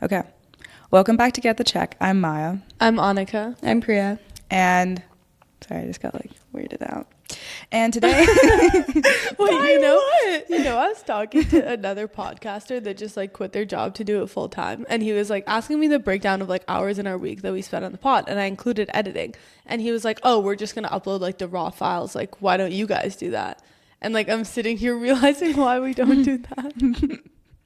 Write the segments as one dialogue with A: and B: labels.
A: Okay. Welcome back to Get the Check. I'm Maya.
B: I'm Anika.
C: I'm Priya.
A: And sorry, I just got weirded out. And today
B: Wait, I was talking to another podcaster that just quit their job to do it full time, and he was asking me the breakdown of hours in our week that we spent on the pod, and I included editing, and he was like, oh, we're just gonna upload the raw files, why don't you guys do that? And I'm sitting here realizing why we don't do that.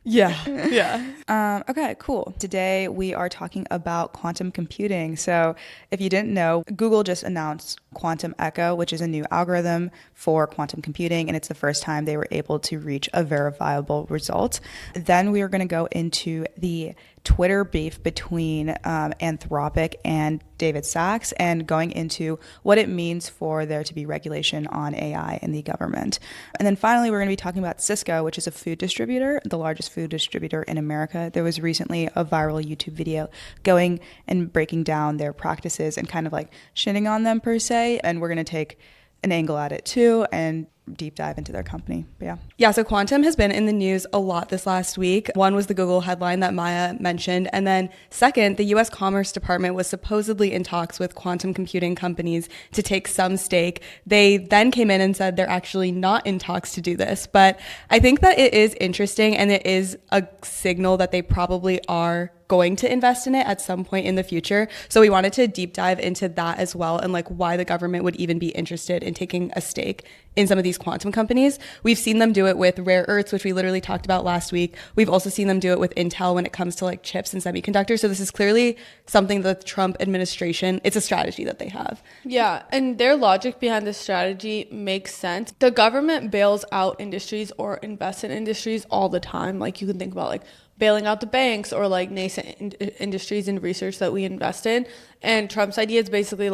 A: Yeah. Okay, cool. Today we are talking about quantum computing. So if you didn't know, Google just announced Quantum Echo, which is a new algorithm for quantum computing, and it's the first time they were able to reach a verifiable result. Then we are going to go into the Twitter beef between Anthropic and David Sachs, and going into what it means for there to be regulation on AI in the government. And then finally, we're going to be talking about Sysco, which is a food distributor, the largest food distributor in America. There was recently a viral YouTube video going and breaking down their practices and kind of shitting on them per se. And we're going to take an angle at it too and deep dive into their company. But
C: yeah, so quantum has been in the news a lot this last week. One was the Google headline that Maya mentioned. And then second, the US Commerce Department was supposedly in talks with quantum computing companies to take some stake. They then came in and said they're actually not in talks to do this. But I think that it is interesting, and it is a signal that they probably are going to invest in it at some point in the future. So we wanted to deep dive into that as well, and why the government would even be interested in taking a stake in some of these quantum companies. We've seen them do it with rare earths, which we literally talked about last week. We've also seen them do it with Intel when it comes to chips and semiconductors. So this is clearly something that the Trump administration, it's a strategy that they have.
B: Yeah, and their logic behind this strategy makes sense. The government bails out industries or invests in industries all the time. You can think about bailing out the banks or nascent industries and research that we invest in. And Trump's idea is basically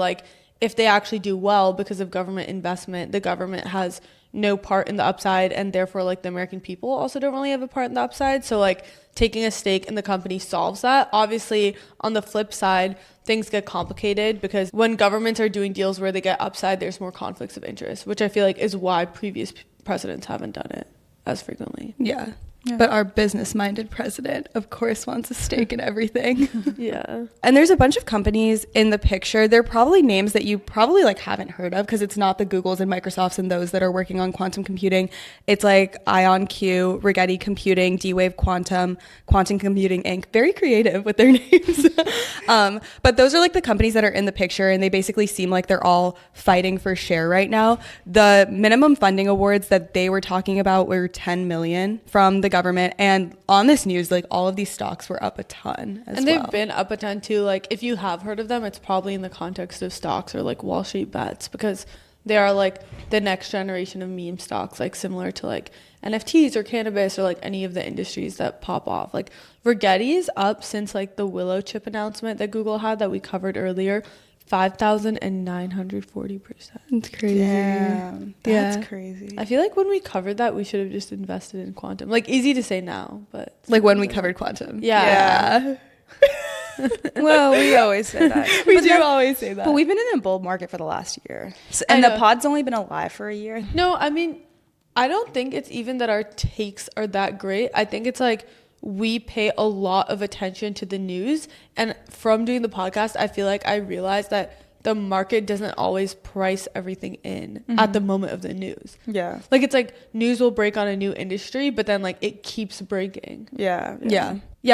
B: if they actually do well because of government investment, the government has no part in the upside, and therefore the American people also don't really have a part in the upside. So taking a stake in the company solves that. Obviously, on the flip side, things get complicated because when governments are doing deals where they get upside, there's more conflicts of interest, which I feel is why previous presidents haven't done it as frequently.
C: Yeah. But our business-minded president, of course, wants a stake in everything.
B: Yeah. And
C: there's a bunch of companies in the picture. They're probably names that you probably haven't heard of, because it's not the Googles and Microsofts and those that are working on quantum computing. It's IonQ, Rigetti Computing, D-Wave Quantum, Quantum Computing Inc. Very creative with their names. But those are the companies that are in the picture, and they basically seem like they're all fighting for share right now. The minimum funding awards that they were talking about were $10 million from the government, and on this news all of these stocks were up a ton as well.
B: And they've been up a ton too. If you have heard of them, it's probably in the context of stocks or Wall Street bets, because they are the next generation of meme stocks, similar to NFTs or cannabis or any of the industries that pop off. Rigetti is up since the Willow chip announcement that Google had that we covered earlier, 5,940%.
C: It's crazy.
A: Damn, that's crazy.
B: I feel when we covered that, we should have just invested in quantum. Easy to say now, but
C: when we covered quantum.
B: Yeah.
A: Well, we always say that.
C: We do always say that.
A: But we've been in a bull market for the last year, and the pod's only been alive for a year.
B: No, I mean, I don't think it's even that our takes are that great. I think it's we pay a lot of attention to the news, and from doing the podcast, I feel I realized that the market doesn't always price everything in at the moment of the news.
A: Yeah.
B: It's news will break on a new industry, but then it keeps breaking.
C: Yeah.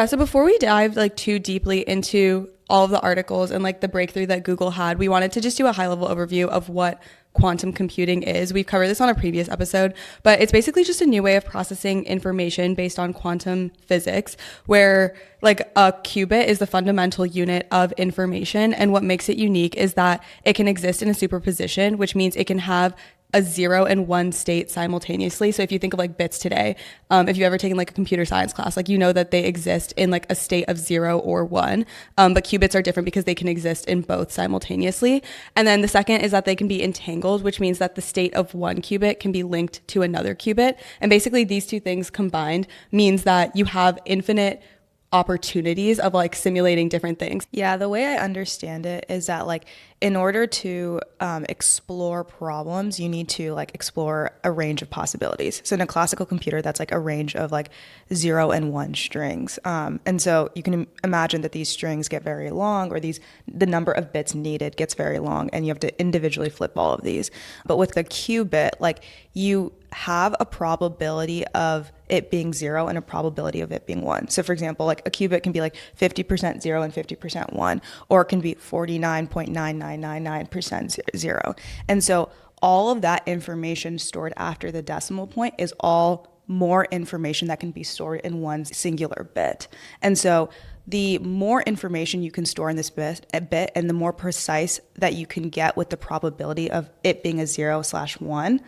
C: So before we dive too deeply into all of the articles and the breakthrough that Google had, we wanted to just do a high level overview of what quantum computing is. We've covered this on a previous episode, but it's basically just a new way of processing information based on quantum physics, where a qubit is the fundamental unit of information. And what makes it unique is that it can exist in a superposition, which means it can have a 0 and 1 state simultaneously. So if you think of bits today, if you've ever taken a computer science class, you know that they exist in a state of 0 or 1. But qubits are different because they can exist in both simultaneously. And then the second is that they can be entangled, which means that the state of one qubit can be linked to another qubit. And basically these two things combined means that you have infinite opportunities of simulating different things.
A: Yeah, the way I understand it is that in order to explore problems, you need to like explore a range of possibilities. So in a classical computer, that's like a range of like 0 and 1 strings. And so you can imagine that these strings get very long, or the number of bits needed gets very long, and you have to individually flip all of these. But with the qubit, like you have a probability of it being 0 and a probability of it being 1. So for example, like a qubit can be like 50% 0 and 50% 1, or it can be 49.9999% 0. And so all of that information stored after the decimal point is all more information that can be stored in one singular bit. And so the more information you can store in this bit and the more precise that you can get with the probability of it being a 0/1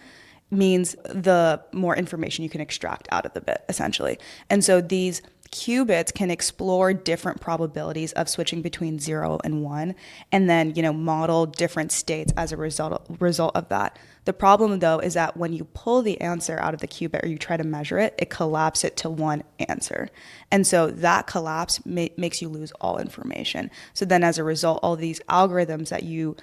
A: means the more information you can extract out of the bit, essentially. And so these qubits can explore different probabilities of switching between 0 and 1, and then, model different states as a result of that. The problem, though, is that when you pull the answer out of the qubit or you try to measure it, it collapses it to one answer. And so that collapse makes you lose all information. So then as a result, all these algorithms that you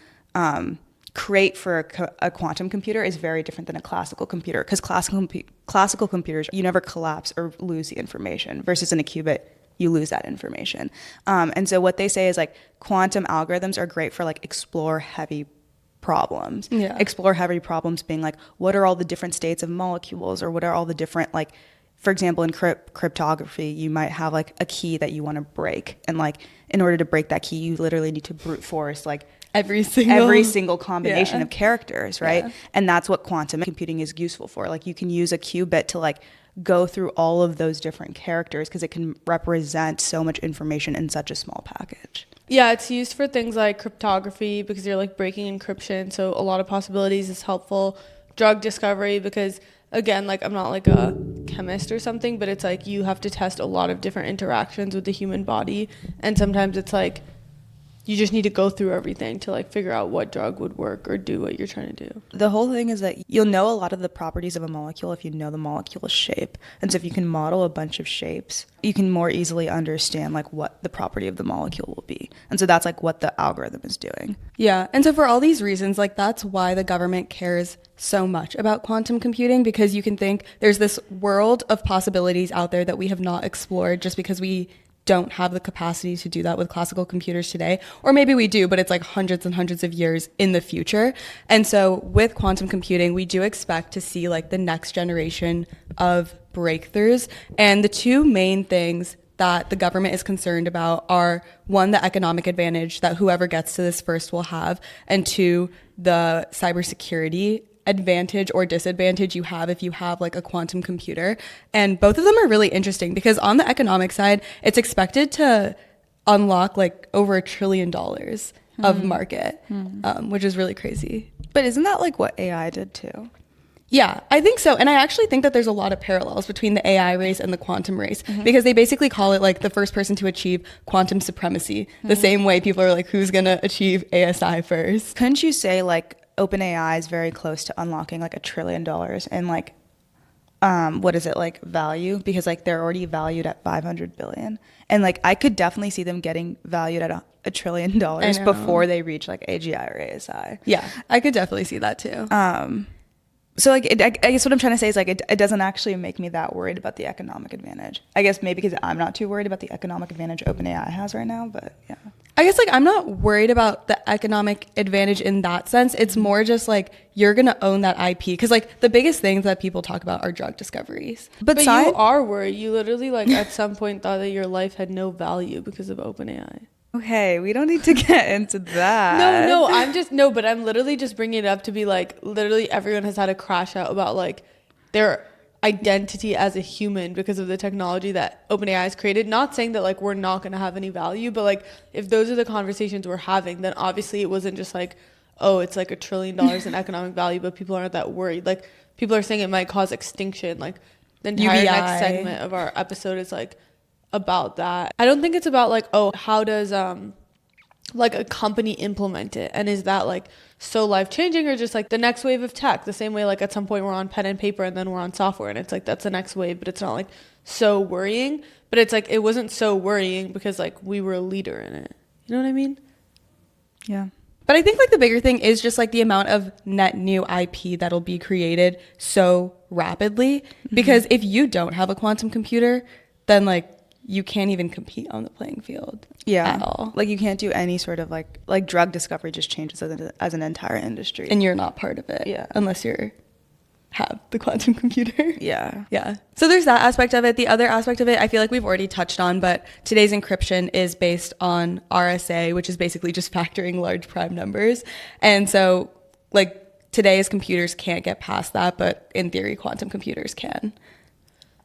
A: create for a quantum computer is very different than a classical computer, because classical computers, you never collapse or lose the information, versus in a qubit, you lose that information. And so what they say is like quantum algorithms are great for like explore heavy problems.
C: Yeah.
A: Explore heavy problems being like, what are all the different states of molecules, or what are all the different, like, for example, in cryptography, you might have like a key that you want to break. And like, in order to break that key, you literally need to brute force like every single combination of characters, right? Yeah. And that's what quantum computing is useful for. Like you can use a qubit to like go through all of those different characters, because it can represent so much information in such a small package.
B: Yeah, it's used for things like cryptography, because you're like breaking encryption. So a lot of possibilities is helpful. Drug discovery, because again, like I'm not like a chemist or something, but it's like you have to test a lot of different interactions with the human body. And sometimes it's like you just need to go through everything to like figure out what drug would work or do what you're trying to do.
A: The whole thing is that you'll know a lot of the properties of a molecule if you know the molecule's shape. And so if you can model a bunch of shapes, you can more easily understand like what the property of the molecule will be. And so that's like what the algorithm is doing.
C: Yeah. And so for all these reasons, like that's why the government cares so much about quantum computing, because you can think there's this world of possibilities out there that we have not explored just because we don't have the capacity to do that with classical computers today. Or maybe we do, but it's like hundreds and hundreds of years in the future. And so with quantum computing, we do expect to see like the next generation of breakthroughs. And the two main things that the government is concerned about are, one, the economic advantage that whoever gets to this first will have, and two, the cybersecurity advantage or disadvantage you have if you have like a quantum computer. And both of them are really interesting, because on the economic side, it's expected to unlock like over $1 trillion of market, which is really crazy.
A: But isn't that like what AI did too?
C: Yeah, I think so. And I actually think that there's a lot of parallels between the AI race and the quantum race, because they basically call it like the first person to achieve quantum supremacy, the same way people are like, who's going to achieve ASI first?
A: Couldn't you say like OpenAI is very close to unlocking like $1 trillion in like, what is it, like value? Because like they're already valued at 500 billion. And like I could definitely see them getting valued at $1 trillion before they reach like AGI or ASI.
C: Yeah, I could definitely see that too.
A: So like I guess what I'm trying to say is like it doesn't actually make me that worried about the economic advantage. I guess maybe because I'm not too worried about the economic advantage OpenAI has right now, but yeah.
C: I guess like I'm not worried about the economic advantage in that sense. It's more just like you're going to own that IP, because like the biggest things that people talk about are drug discoveries.
B: But you are worried. You literally like at some point thought that your life had no value because of OpenAI.
A: Okay, we don't need to get into that.
B: But I'm literally just bringing it up to be like, literally everyone has had a crash out about like their identity as a human because of the technology that OpenAI has created. Not saying that like we're not going to have any value, but like if those are the conversations we're having, then obviously it wasn't just like, oh, it's like $1 trillion in economic value, but people aren't that worried. Like people are saying it might cause extinction. Like the entire
C: UBI.
B: next segment of our episode is like about that. I don't think it's about like, oh, how does like a company implement it, and is that like so life-changing, or just like the next wave of tech, the same way like at some point we're on pen and paper and then we're on software, and it's like that's the next wave, but it's not like so worrying. But it's like it wasn't so worrying because like we were a leader in it, you know what I mean?
A: Yeah.
C: But I think like the bigger thing is just like the amount of net new IP that'll be created so rapidly. Because if you don't have a quantum computer, then like you can't even compete on the playing field at all.
A: Like you can't do any sort of like drug discovery just changes as an entire industry.
C: And you're not part of it.
A: Yeah.
C: Unless you're have the quantum computer.
A: Yeah.
C: Yeah. So there's that aspect of it. The other aspect of it, I feel like we've already touched on, but today's encryption is based on RSA, which is basically just factoring large prime numbers. And so like today's computers can't get past that, but in theory, quantum computers can.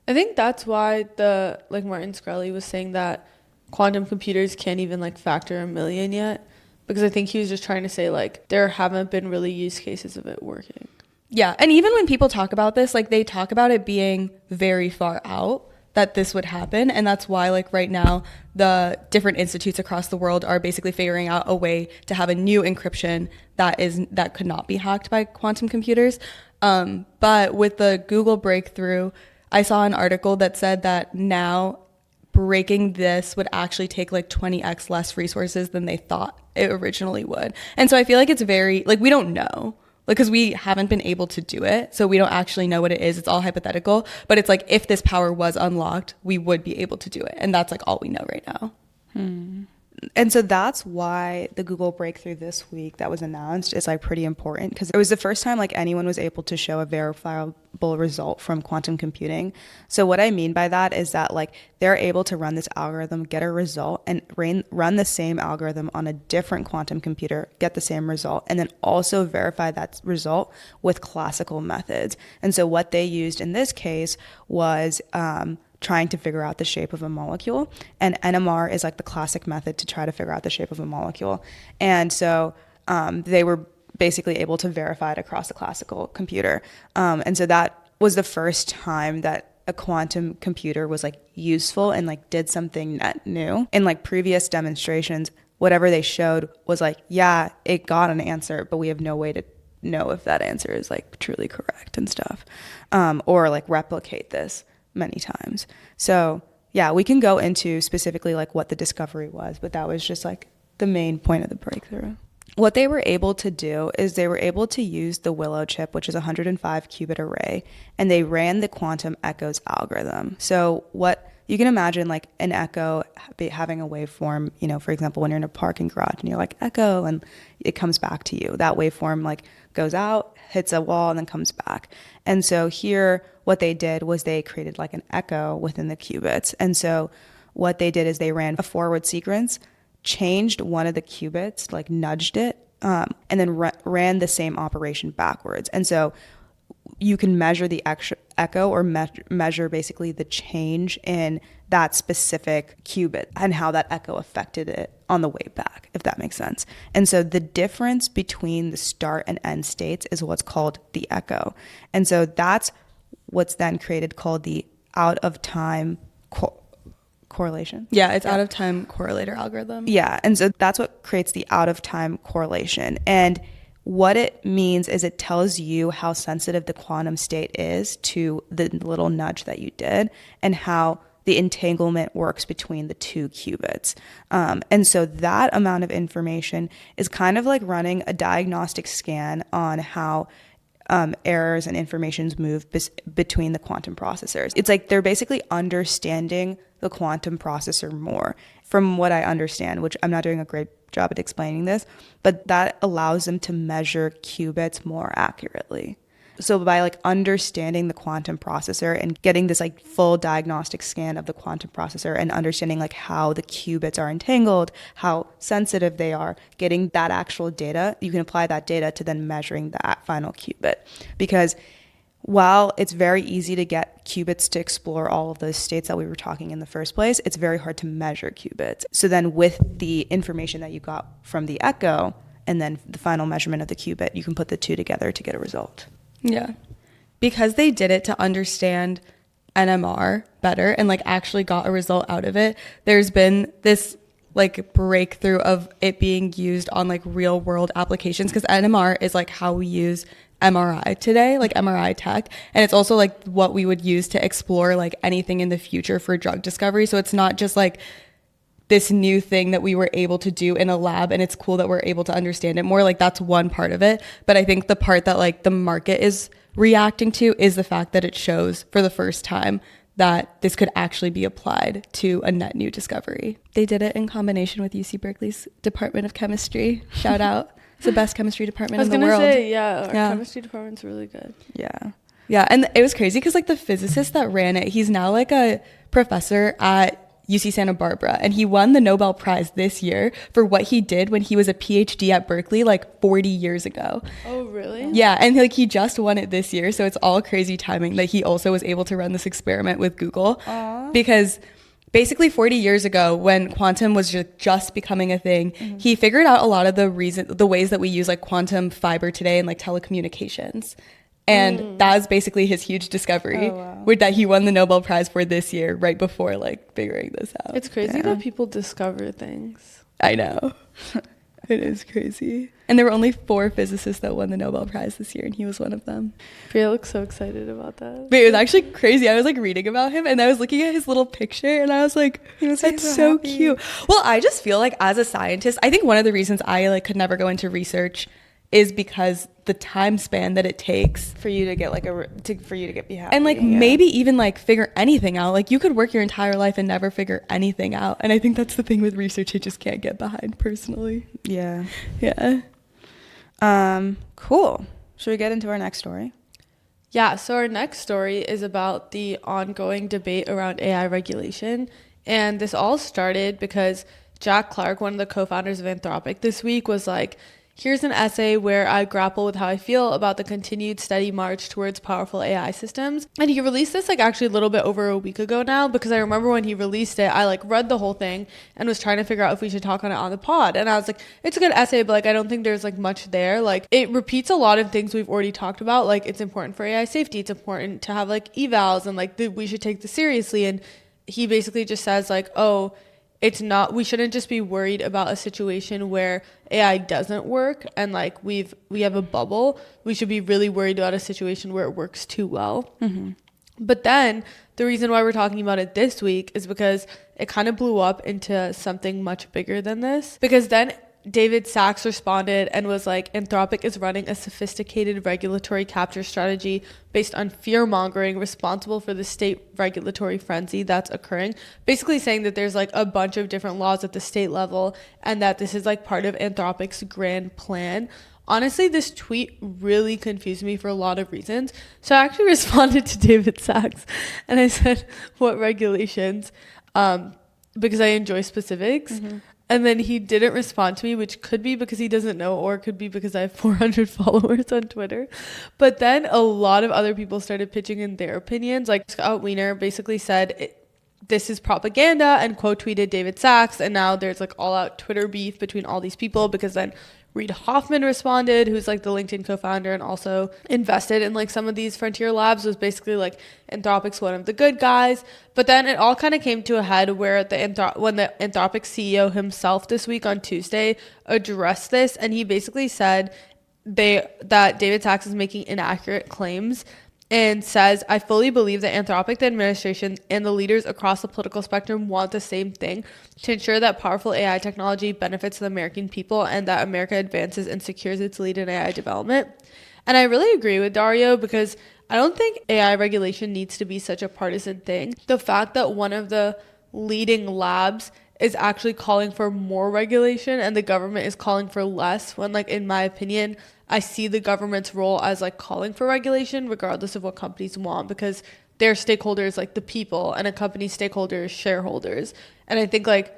B: I think that's why Martin Shkreli was saying that quantum computers can't even like factor 1 million yet, because I think he was just trying to say like there haven't been really use cases of it working.
C: Yeah. And even when people talk about this, like they talk about it being very far out that this would happen. And that's why like right now, the different institutes across the world are basically figuring out a way to have a new encryption that could not be hacked by quantum computers. But with the Google breakthrough, I saw an article that said that now breaking this would actually take like 20x less resources than they thought it originally would. And so I feel like it's very, like, we don't know. Because we haven't been able to do it. So we don't actually know what it is. It's all hypothetical. But it's like if this power was unlocked, we would be able to do it. And that's like all we know right now.
A: And so that's why the Google breakthrough this week that was announced is like pretty important, because it was the first time like anyone was able to show a verifiable result from quantum computing. So what I mean by that is that like they're able to run this algorithm, get a result, and run the same algorithm on a different quantum computer, get the same result, and then also verify that result with classical methods. And so what they used in this case was trying to figure out the shape of a molecule, and NMR is like the classic method to try to figure out the shape of a molecule. And so they were basically able to verify it across the classical computer. And so that was the first time that a quantum computer was like useful and like did something net new. In like previous demonstrations, whatever they showed was like, yeah, it got an answer, but we have no way to know if that answer is like truly correct and stuff, or like replicate this many times. So yeah, we can go into specifically like what the discovery was, but that was just like the main point of the breakthrough. What they were able to do is they were able to use the Willow chip, which is a 105 qubit array, and they ran the quantum echoes algorithm. So what you can imagine like an echo having a waveform, you know, for example, when you're in a parking garage and you're like echo and it comes back to you. That waveform like goes out, hits a wall, and then comes back. And so here, what they did was they created like an echo within the qubits. And so what they did is they ran a forward sequence, changed one of the qubits, like nudged it, and then ran the same operation backwards. And so you can measure the echo or measure basically the change in that specific qubit and how that echo affected it on the way back, if that makes sense. And so the difference between the start and end states is what's called the echo. And so that's what's then created called the out of time correlation.
C: Yeah, it's out of time correlator algorithm.
A: Yeah, and so that's what creates the out of time correlation. And what it means is it tells you how sensitive the quantum state is to the little nudge that you did and how the entanglement works between the two qubits. And so that amount of information is kind of like running a diagnostic scan on how errors and informations move between the quantum processors. It's like they're basically understanding the quantum processor more, from what I understand, which I'm not doing a great job at explaining this, but that allows them to measure qubits more accurately. So by like understanding the quantum processor and getting this like full diagnostic scan of the quantum processor and understanding like how the qubits are entangled, how sensitive they are, getting that actual data, you can apply that data to then measuring that final qubit. Because while it's very easy to get qubits to explore all of those states that we were talking in the first place, it's very hard to measure qubits. So then with the information that you got from the echo and then the final measurement of the qubit, you can put the two together to get a result.
C: Yeah. Because they did it to understand NMR better and like actually got a result out of it, there's been this like breakthrough of it being used on like real world applications, because NMR is like how we use MRI today, like MRI tech. And it's also like what we would use to explore like anything in the future for drug discovery. So it's not just like this new thing that we were able to do in a lab, and it's cool that we're able to understand it more. Like, that's one part of it. But I think the part that like the market is reacting to is the fact that it shows for the first time that this could actually be applied to a net new discovery. They did it in combination with UC Berkeley's Department of Chemistry. Shout out. It's the best chemistry department in the world.
B: I was going to say, our chemistry department's really good.
A: Yeah.
C: Yeah, and it was crazy because like the physicist that ran it, he's now like a professor at UC Santa Barbara, and he won the Nobel Prize this year for what he did when he was a PhD at Berkeley like 40 years ago.
B: Oh, really?
C: Yeah, and like he just won it this year, so it's all crazy timing that he also was able to run this experiment with Google.
A: Aww.
C: Because basically 40 years ago, when quantum was just becoming a thing, he figured out a lot of the ways that we use like quantum fiber today in like telecommunications. And that was basically his huge discovery, that he won the Nobel Prize for this year, right before like figuring this out.
B: It's crazy that people discover things.
C: I know. It is crazy. And there were only 4 physicists that won the Nobel Prize this year, and he was one of them.
B: Priya looks so excited about that.
C: But it was actually crazy. I was like reading about him, and I was looking at his little picture, and I was like, that's so cute. Well, I just feel like as a scientist, I think one of the reasons I like could never go into research is because the time span that it takes
A: For you to get like for you to get be happy.
C: and like maybe even like figure anything out. Like you could work your entire life and never figure anything out. And I think that's the thing with research I just can't get behind personally.
A: Yeah.
C: Yeah.
A: Cool. Should we get into our next story?
B: Yeah, so our next story is about the ongoing debate around AI regulation. And this all started because Jack Clark, one of the co-founders of Anthropic this week, was like, here's an essay where I grapple with how I feel about the continued steady march towards powerful AI systems. And he released this like actually a little bit over a week ago now, because I remember when he released it, I like read the whole thing and was trying to figure out if we should talk on it on the pod. And I was like, it's a good essay, but like I don't think there's like much there. Like it repeats a lot of things we've already talked about. Like it's important for AI safety. It's important to have like evals and like we should take this seriously. And he basically just says like, oh, it's not, we shouldn't just be worried about a situation where AI doesn't work and like we have a bubble. We should be really worried about a situation where it works too well. But then the reason why we're talking about it this week is because it kind of blew up into something much bigger than this. Because then David Sachs responded and was like, Anthropic is running a sophisticated regulatory capture strategy based on fear-mongering responsible for the state regulatory frenzy that's occurring. Basically saying that there's like a bunch of different laws at the state level and that this is like part of Anthropic's grand plan. Honestly, this tweet really confused me for a lot of reasons. So I actually responded to David Sachs and I said, what regulations? Because I enjoy specifics. And then he didn't respond to me, which could be because he doesn't know, or it could be because I have 400 followers on Twitter. But then a lot of other people started pitching in their opinions. Like Scott Wiener basically said, this is propaganda, and quote tweeted David Sachs. And now there's like all out Twitter beef between all these people, because then Reid Hoffman responded, who's like the LinkedIn co-founder and also invested in like some of these frontier labs, was basically like Anthropic's one of the good guys. But then it all kind of came to a head where when the Anthropic CEO himself this week on Tuesday addressed this, and he basically said that David Sachs is making inaccurate claims, and says, I fully believe that Anthropic, the administration, and the leaders across the political spectrum want the same thing: to ensure that powerful AI technology benefits the American people and that America advances and secures its lead in AI development. And I really agree with Dario, because I don't think AI regulation needs to be such a partisan thing. The fact that one of the leading labs is actually calling for more regulation and the government is calling for less, when like in my opinion I see the government's role as like calling for regulation regardless of what companies want, because their stakeholders like the people, and a company's stakeholders shareholders. And I think like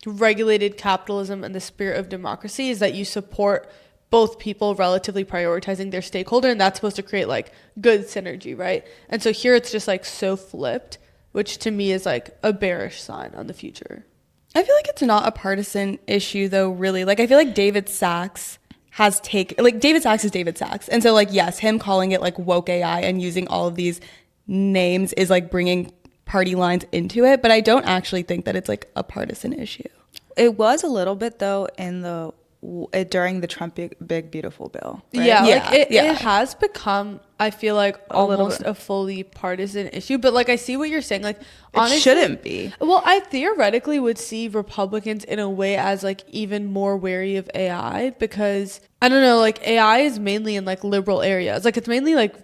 B: regulated capitalism and the spirit of democracy is that you support both people relatively prioritizing their stakeholder, and that's supposed to create like good synergy, right? And so here it's just like so flipped, which to me is like a bearish sign on the future.
C: I feel like it's not a partisan issue though, really. Like I feel like David Sachs David Sachs is David Sachs. And so like, yes, him calling it like woke AI and using all of these names is like bringing party lines into it. But I don't actually think that it's like a partisan issue.
A: It was a little bit though during the Trump big beautiful bill. Right?
B: Yeah, it has become I feel like almost a fully partisan issue. But like I see what you're saying. Like honestly,
A: it shouldn't be.
B: Well, I theoretically would see Republicans in a way as like even more wary of AI, because I don't know, like AI is mainly in like liberal areas. Like it's mainly like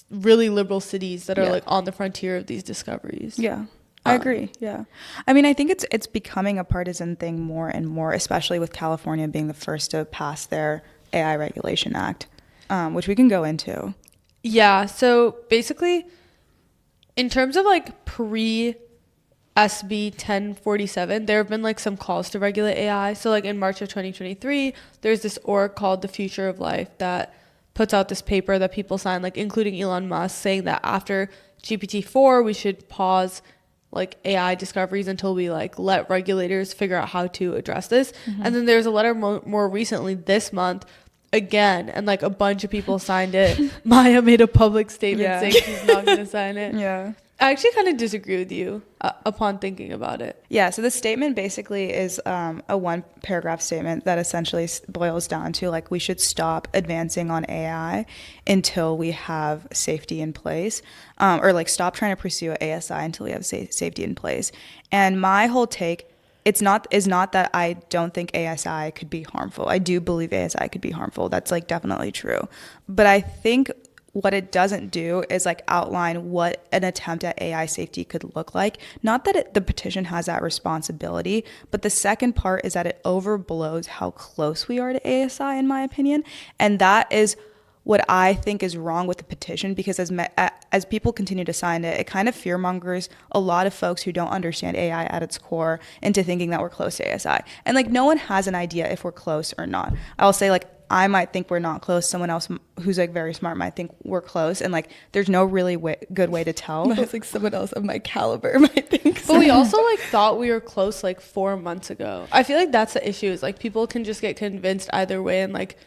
B: really liberal cities that are like on the frontier of these discoveries.
A: Yeah. I agree. Yeah. I mean, I think it's becoming a partisan thing more and more, especially with California being the first to pass their AI Regulation Act, which we can go into.
B: Yeah. So basically, in terms of like pre SB 1047, there have been like some calls to regulate AI. So like in March of 2023, there's this org called the Future of Life that puts out this paper that people sign, like including Elon Musk, saying that after GPT-4, we should pause like AI discoveries until we like let regulators figure out how to address this. And then there's a letter more recently this month again, and like a bunch of people signed it. Maya made a public statement saying she's not going to sign it.
A: Yeah.
B: I actually kind of disagree with you upon thinking about it.
A: Yeah, so the statement basically is a one paragraph statement that essentially boils down to like we should stop advancing on AI until we have safety in place, or like stop trying to pursue ASI until we have safety in place. And my whole take is not that I don't think ASI could be harmful. I do believe ASI could be harmful. That's like definitely true. But I think what it doesn't do is like outline what an attempt at AI safety could look like. Not that the petition has that responsibility, but the second part is that it overblows how close we are to ASI, in my opinion. And that is what I think is wrong with the petition, because as people continue to sign it, it kind of fearmongers a lot of folks who don't understand AI at its core into thinking that we're close to ASI. And like no one has an idea if we're close or not. I'll say like I might think we're not close. Someone else who's like very smart might think we're close, and like there's no really good way to tell.
C: It's like someone else of my caliber might think so.
B: But we also like thought we were close like 4 months ago. I feel like that's the issue, is like people can just get convinced either way, and like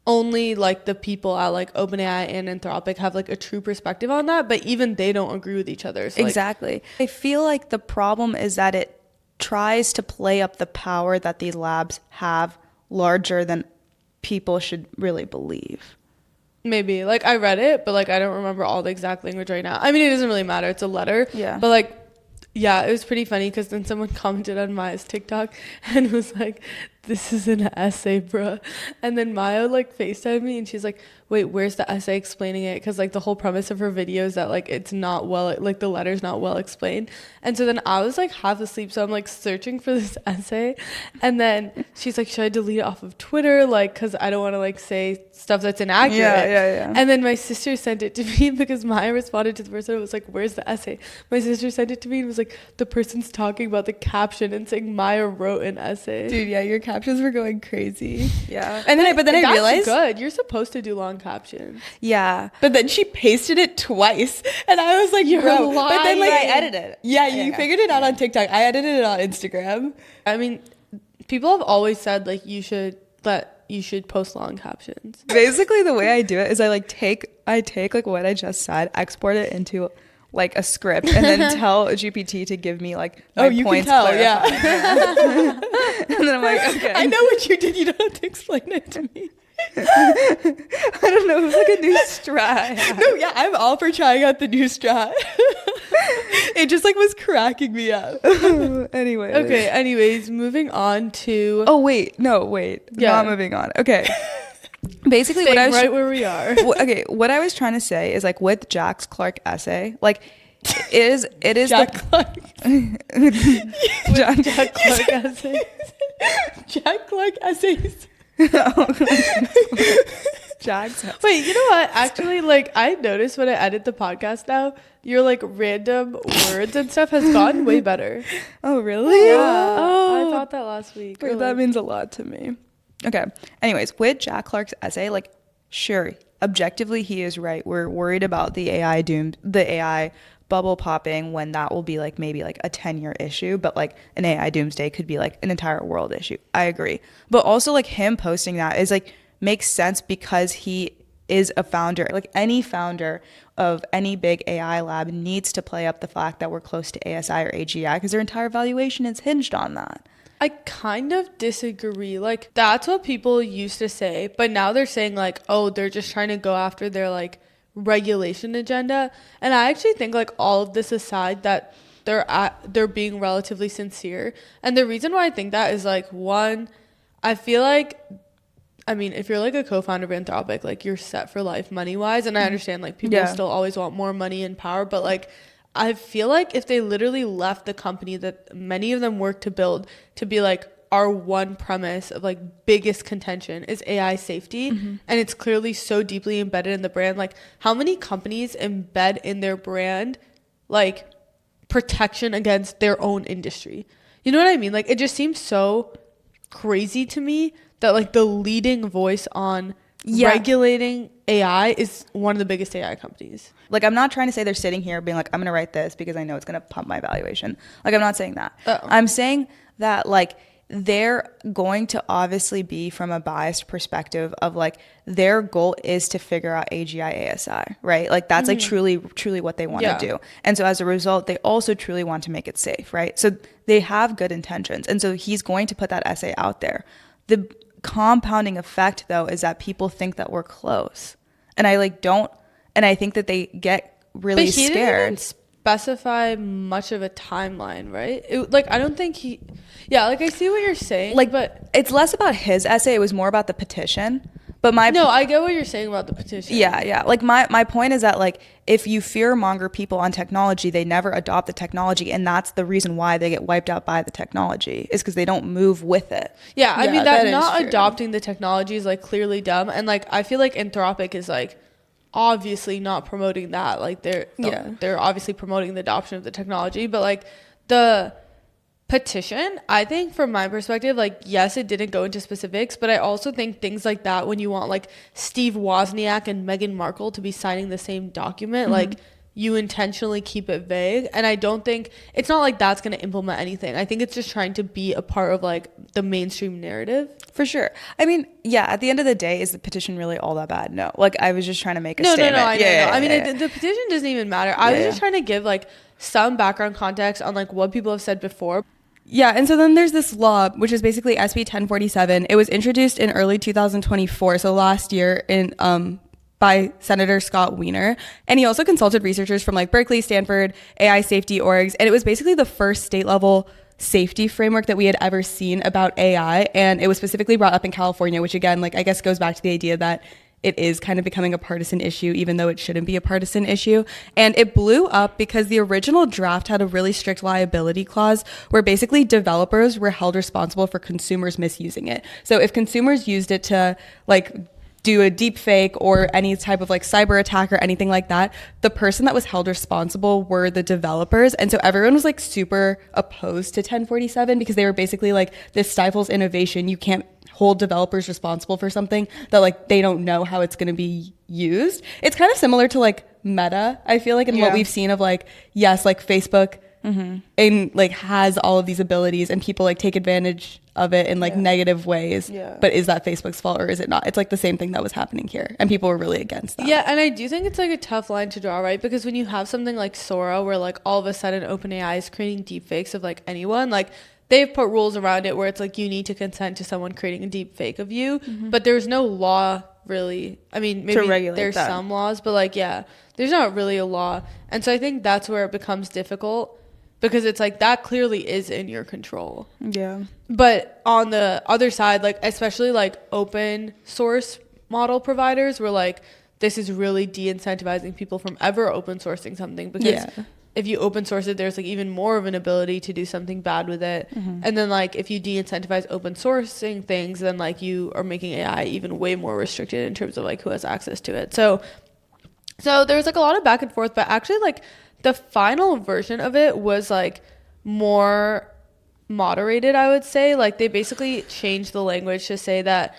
B: only like the people at like OpenAI and Anthropic have like a true perspective on that, but even they don't agree with each other. So,
A: exactly. I feel like the problem is that it tries to play up the power that these labs have larger than people should really believe.
B: Maybe like I read it, but like I don't remember all the exact language right now. I mean, it doesn't really matter, it's a letter.
A: Yeah.
B: But like, yeah, it was pretty funny because then someone commented on Maya's TikTok and was like, "This is an essay, bruh." And then Maya like FaceTimed me and she's like, "Wait, where's the essay explaining it?" Because like the whole premise of her video is that like it's not well, like the letter's not well explained. And so then I was like half asleep, so I'm like searching for this essay, and then she's like, "Should I delete it off of Twitter? Like, because I don't want to like say stuff that's inaccurate."
A: Yeah.
B: And then my sister sent it to me because Maya responded to the person who was like, "Where's the essay?" My sister sent it to me and was like, "The person's talking about the caption and saying Maya wrote an essay."
C: Dude, yeah, your captions were going crazy.
A: Yeah.
C: And then I realized,
B: good. You're supposed to do long captions.
A: Yeah.
C: but then she pasted it twice, and I was like,
B: You're
C: bro.
B: lying.
C: But then like
A: I edited it.
C: Yeah, you figured it out on TikTok. I edited it on Instagram.
B: I mean, people have always said like you should post long captions.
A: Basically the way I do it is I take like what I just said, export it into like a script, and then tell GPT to give me like my
C: you
A: points
C: can tell,
A: clarified.
C: yeah.
A: And then I'm like, okay.
C: I know what you did. You don't have to explain it to me.
A: I don't know. It was like a new strat.
C: No, yeah, I'm all for trying out the new strat. It just like was cracking me up.
A: Anyway.
B: Okay. Anyways, moving on to.
A: Oh wait, no, wait.
B: Yeah.
A: Not moving on. Okay. Basically,
B: staying
A: what I was
B: right where we are.
A: okay. What I was trying to say is like with Jack's Clark essay, like it is
C: Jack Clark.
B: Jack Clark essays.
C: Jack Clark essays.
A: Jack's.
B: Wait, you know what? Actually, like I noticed when I edit the podcast now, your like random words and stuff has gotten way better.
A: Oh really?
B: Yeah.
A: Oh,
B: I thought that last week.
A: wait, that means a lot to me. Okay. Anyways, with Jack Clark's essay, like sure, objectively he is right. We're worried about the AI bubble popping when that will be like maybe like a 10-year issue, but like an AI doomsday could be like an entire world issue. I agree. But also like him posting that is like makes sense because he is a founder. Like any founder of any big AI lab needs to play up the fact that we're close to ASI or AGI because their entire valuation is hinged on that.
B: I kind of disagree. Like that's what people used to say, but now they're saying like, oh, they're just trying to go after their like regulation agenda. And I actually think like all of this aside, that they're being relatively sincere. And the reason why I think that is like, one, I feel like, I mean, if you're like a co-founder of Anthropic, like you're set for life money wise. And I understand like people still always want more money and power, but like I feel like if they literally left the company that many of them work to build to be like, our one premise of like biggest contention is AI safety, and it's clearly so deeply embedded in the brand. Like how many companies embed in their brand like protection against their own industry? You know what I mean? Like it just seems so crazy to me that like the leading voice on regulating AI is one of the biggest AI companies.
A: Like, I'm not trying to say they're sitting here being like, I'm going to write this because I know it's going to pump my valuation. Like, I'm not saying that. I'm saying that like they're going to obviously be from a biased perspective of like their goal is to figure out AGI ASI, right? Like that's like truly what they want to do. And so as a result, they also truly want to make it safe, right? So they have good intentions. And so he's going to put that essay out there. The compounding effect though is that people think that we're close. And I like don't, and I think that they get really
B: but he
A: scared.
B: didn't specify much of a timeline, right? Like I don't think he like I see what you're saying,
A: like,
B: but
A: it's less about his essay, it was more about the petition. But no,
B: I get what you're saying about the petition.
A: Yeah. Like my point is that like if you fear monger people on technology, they never adopt the technology, and that's the reason why they get wiped out by the technology is because they don't move with it.
B: Yeah, I mean that not adopting the technology is like clearly dumb, and like I feel like Anthropic is like obviously not promoting that. Like they're obviously promoting the adoption of the technology, but like the petition, I think from my perspective, like yes, it didn't go into specifics, but I also think things like that, when you want like Steve Wozniak and Meghan Markle to be signing the same document, like you intentionally keep it vague. And I don't think it's not like that's going to implement anything. I think it's just trying to be a part of like the mainstream narrative.
A: For sure. I mean, yeah, at the end of the day, is the petition really all that bad? No. Like I was just trying to make a statement.
B: No, I know. I mean, the petition doesn't even matter. I was just trying to give like some background context on like what people have said before.
C: Yeah, and so then there's this law, which is basically SB 1047. It was introduced in early 2024, so last year, in by Senator Scott Wiener. And he also consulted researchers from like Berkeley, Stanford, AI safety orgs. And it was basically the first state level safety framework that we had ever seen about AI. And it was specifically brought up in California, which again, like I guess goes back to the idea that it is kind of becoming a partisan issue, even though it shouldn't be a partisan issue. And it blew up because the original draft had a really strict liability clause where basically developers were held responsible for consumers misusing it. So if consumers used it to like do a deep fake or any type of like cyber attack or anything like that, the person that was held responsible were the developers. And so everyone was like super opposed to 1047 because they were basically like, this stifles innovation. You can't hold developers responsible for something that like they don't know how it's going to be used. It's kind of similar to like Meta, I feel like, and what we've seen of like, yes, like Facebook and like has all of these abilities and people like take advantage of it in like negative ways. But is that Facebook's fault or is it not? It's like the same thing that was happening here, and people were really against that.
B: Yeah, and I do think it's like a tough line to draw, right? Because when you have something like Sora where like all of a sudden OpenAI is creating deepfakes of like anyone, like they've put rules around it where it's like you need to consent to someone creating a deep fake of you, but there's no law really. I mean, maybe there's some laws, but like there's not really a law. And so I think that's where it becomes difficult, because it's like that clearly is in your control. Yeah. But on the other side, like especially like open source model providers were like, this is really de-incentivizing people from ever open sourcing something, because if you open source it, there's like even more of an ability to do something bad with it. And then like if you de-incentivize open sourcing things, then like you are making AI even way more restricted in terms of like who has access to it. So there's like a lot of back and forth, but actually like the final version of it was like more moderated, I would say. Like they basically changed the language to say that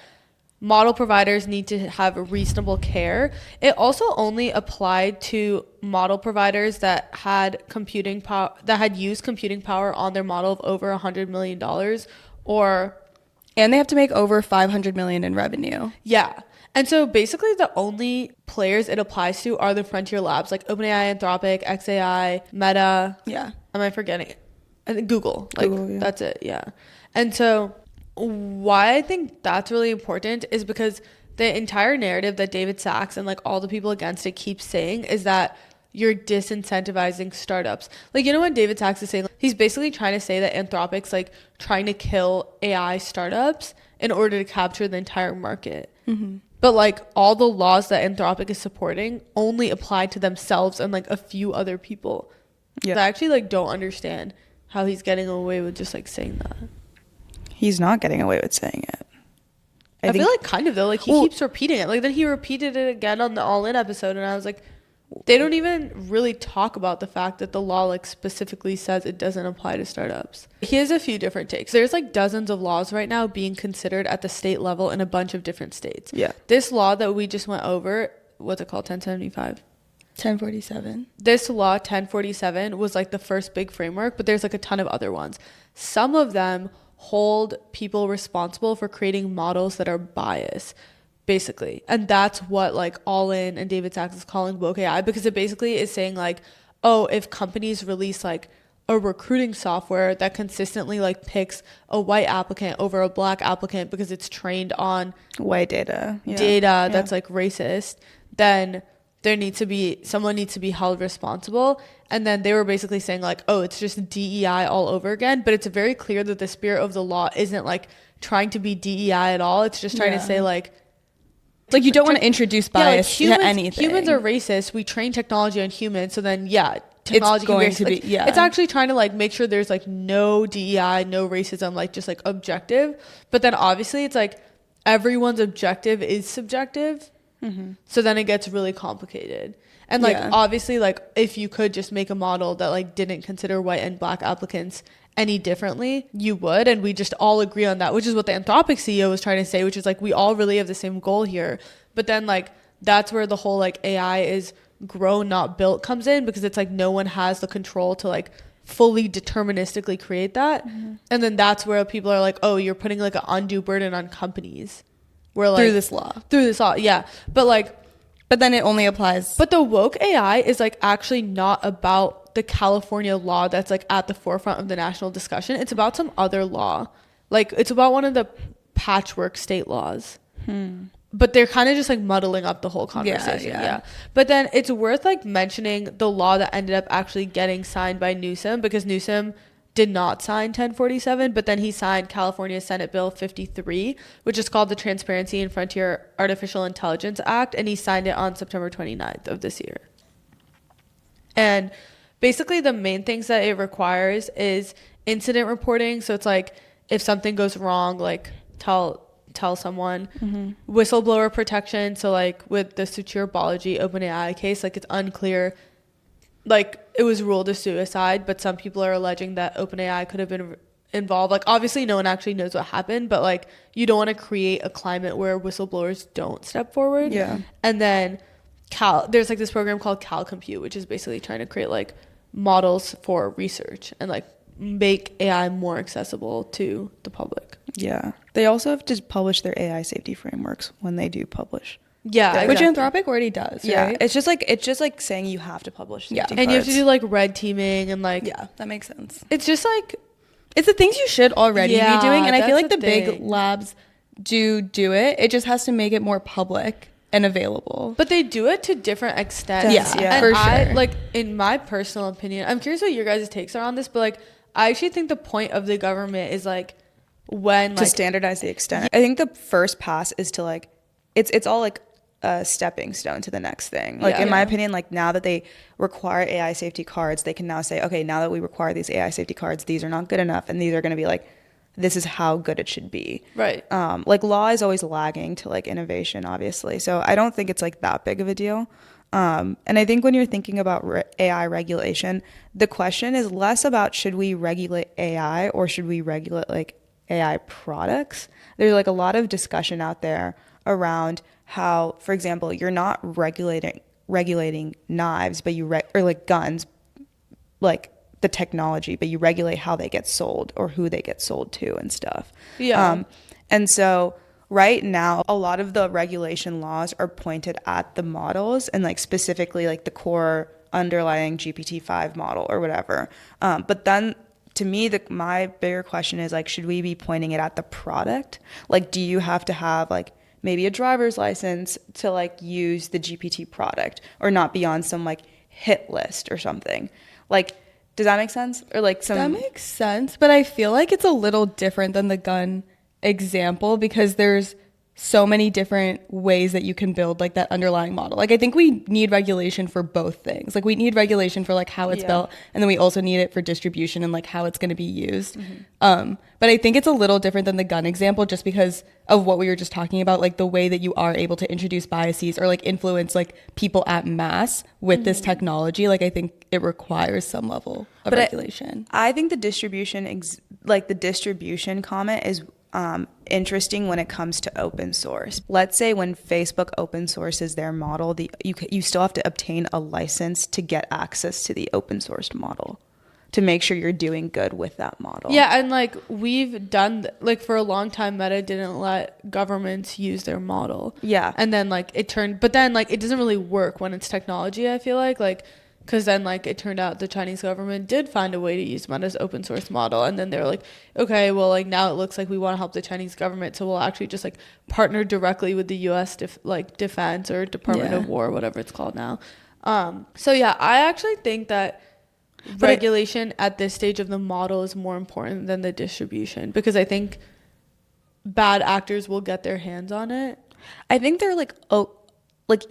B: model providers need to have reasonable care. It also only applied to model providers that had computing power, that had used computing power on their model of over $100 million,
C: and they have to make over 500 million in revenue.
B: Yeah. And so basically the only players it applies to are the frontier labs, like OpenAI, Anthropic, XAI, Meta. Yeah. Am I forgetting it? I think Google. Like that's it. Yeah. And so why I think that's really important is because the entire narrative that David Sachs and like all the people against it keep saying is that you're disincentivizing startups. Like, you know what David Sachs is saying? He's basically trying to say that Anthropic's like trying to kill AI startups in order to capture the entire market. But like all the laws that Anthropic is supporting only apply to themselves and like a few other people.
A: Yeah.
B: So I actually like don't understand how he's getting away with just like saying that.
A: He's not getting away with saying it.
B: I feel like kind of though, like he keeps repeating it. Like then he repeated it again on the All In episode, and I was like, they don't even really talk about the fact that the law like specifically says it doesn't apply to startups. He has a few different takes. There's like dozens of laws right now being considered at the state level in a bunch of different states.
A: Yeah.
B: This law that we just went over, what's it called? 1075.
C: 1047.
B: This law 1047 was like the first big framework, but there's like a ton of other ones. Some of them hold people responsible for creating models that are biased, basically. And that's what like All In and David Sachs is calling woke AI, because it basically is saying like, oh, if companies release like a recruiting software that consistently like picks a white applicant over a black applicant because it's trained on
A: white data
B: that's like racist, then someone needs to be held responsible. And then they were basically saying like, oh, it's just DEI all over again. But it's very clear that the spirit of the law isn't like trying to be DEI at all. It's just trying to say like
C: you don't want to introduce bias to anything.
B: Humans are racist. We train technology on humans. So then, technology
C: it's going to be,
B: it's actually trying to like make sure there's like no DEI, no racism, like just like objective. But then obviously it's like everyone's objective is subjective. So then it gets really complicated. And like obviously like if you could just make a model that like didn't consider white and black applicants any differently, you would, and we just all agree on that, which is what the Anthropic CEO was trying to say, which is like we all really have the same goal here. But then like that's where the whole like AI is grown not built comes in, because it's like no one has the control to like fully deterministically create that. And then that's where people are like, oh, you're putting like an undue burden on companies. Where like
C: through this law,
B: yeah. But
C: then it only applies.
B: But the woke AI is like actually not about the California law that's like at the forefront of the national discussion. It's about some other law. Like it's about one of the patchwork state laws. But they're kind of just like muddling up the whole conversation. Yeah. But then it's worth like mentioning the law that ended up actually getting signed by Newsom, because Newsom did not sign 1047, but then he signed California Senate Bill 53, which is called the Transparency and Frontier Artificial Intelligence Act, and he signed it on September 29th of this year. And basically the main things that it requires is incident reporting. So it's like if something goes wrong, like tell someone. Whistleblower protection. So like with the Suture Balaji OpenAI case, like it's unclear, like it was ruled a suicide, but some people are alleging that OpenAI could have been involved. Like obviously no one actually knows what happened, but like you don't want to create a climate where whistleblowers don't step forward. And then there's like this program called Cal Compute, which is basically trying to create like models for research and like make AI more accessible to the public.
A: They also have to publish their AI safety frameworks when they do publish.
C: Which Anthropic already does, right?
A: It's just like saying you have to publish safety
B: and you have to do like red teaming and like
C: that makes sense.
B: It's just like
C: it's the things you should already be doing, and I feel like the
B: thing.
C: big labs do it. It just has to make it more public and available.
B: But they do it to different extents.
C: Yeah,
B: and
C: for sure.
B: like in my personal opinion, I'm curious what your guys' takes are on this, but like I actually think the point of the government is like when
A: to standardize the extent. I think the first pass is to like it's all like a stepping stone to the next thing. Like in my opinion, like now that they require AI safety cards, they can now say, okay, now that we require these AI safety cards, these are not good enough, and these are going to be like, this is how good it should be.
B: Right.
A: Like law is always lagging to like innovation, obviously. So I don't think it's like that big of a deal. And I think when you're thinking about AI regulation, the question is less about should we regulate AI or should we regulate like AI products. There's like a lot of discussion out there around how, for example, you're not regulating knives, but or like guns, like the technology, but you regulate how they get sold or who they get sold to and stuff. And so right now, a lot of the regulation laws are pointed at the models and like specifically like the core underlying GPT-5 model or whatever. But then to me, my bigger question is like, should we be pointing it at the product? Like, do you have to have like maybe a driver's license to like use the GPT product or not be on some like hit list or something. Like, does that make sense? Or like some...
C: That makes sense, but I feel like it's a little different than the gun example because there's so many different ways that you can build like that underlying model. Like I think we need regulation for both things. Like we need regulation for like how it's built, and then we also need it for distribution and like how it's going to be used. But I think it's a little different than the gun example just because of what we were just talking about, like the way that you are able to introduce biases or like influence like people at mass with this technology. Like I think it requires some level of regulation.
A: I think the distribution the distribution comment is interesting when it comes to open source. Let's say when Facebook open sources their model, you still have to obtain a license to get access to the open sourced model to make sure you're doing good with that model.
B: Yeah, and like we've done like for a long time Meta didn't let governments use their model.
A: Yeah.
B: And then like it turned, but then like it doesn't really work when it's technology, I feel like because then like it turned out the Chinese government did find a way to use Meta's open source model, and then they're like, okay, well like now it looks like we want to help the Chinese government, so we'll actually just like partner directly with the U.S. Defense or Department of War, whatever it's called now. So yeah, I actually think that regulation at this stage of the model is more important than the distribution, because I think bad actors will get their hands on it.
A: I think they're like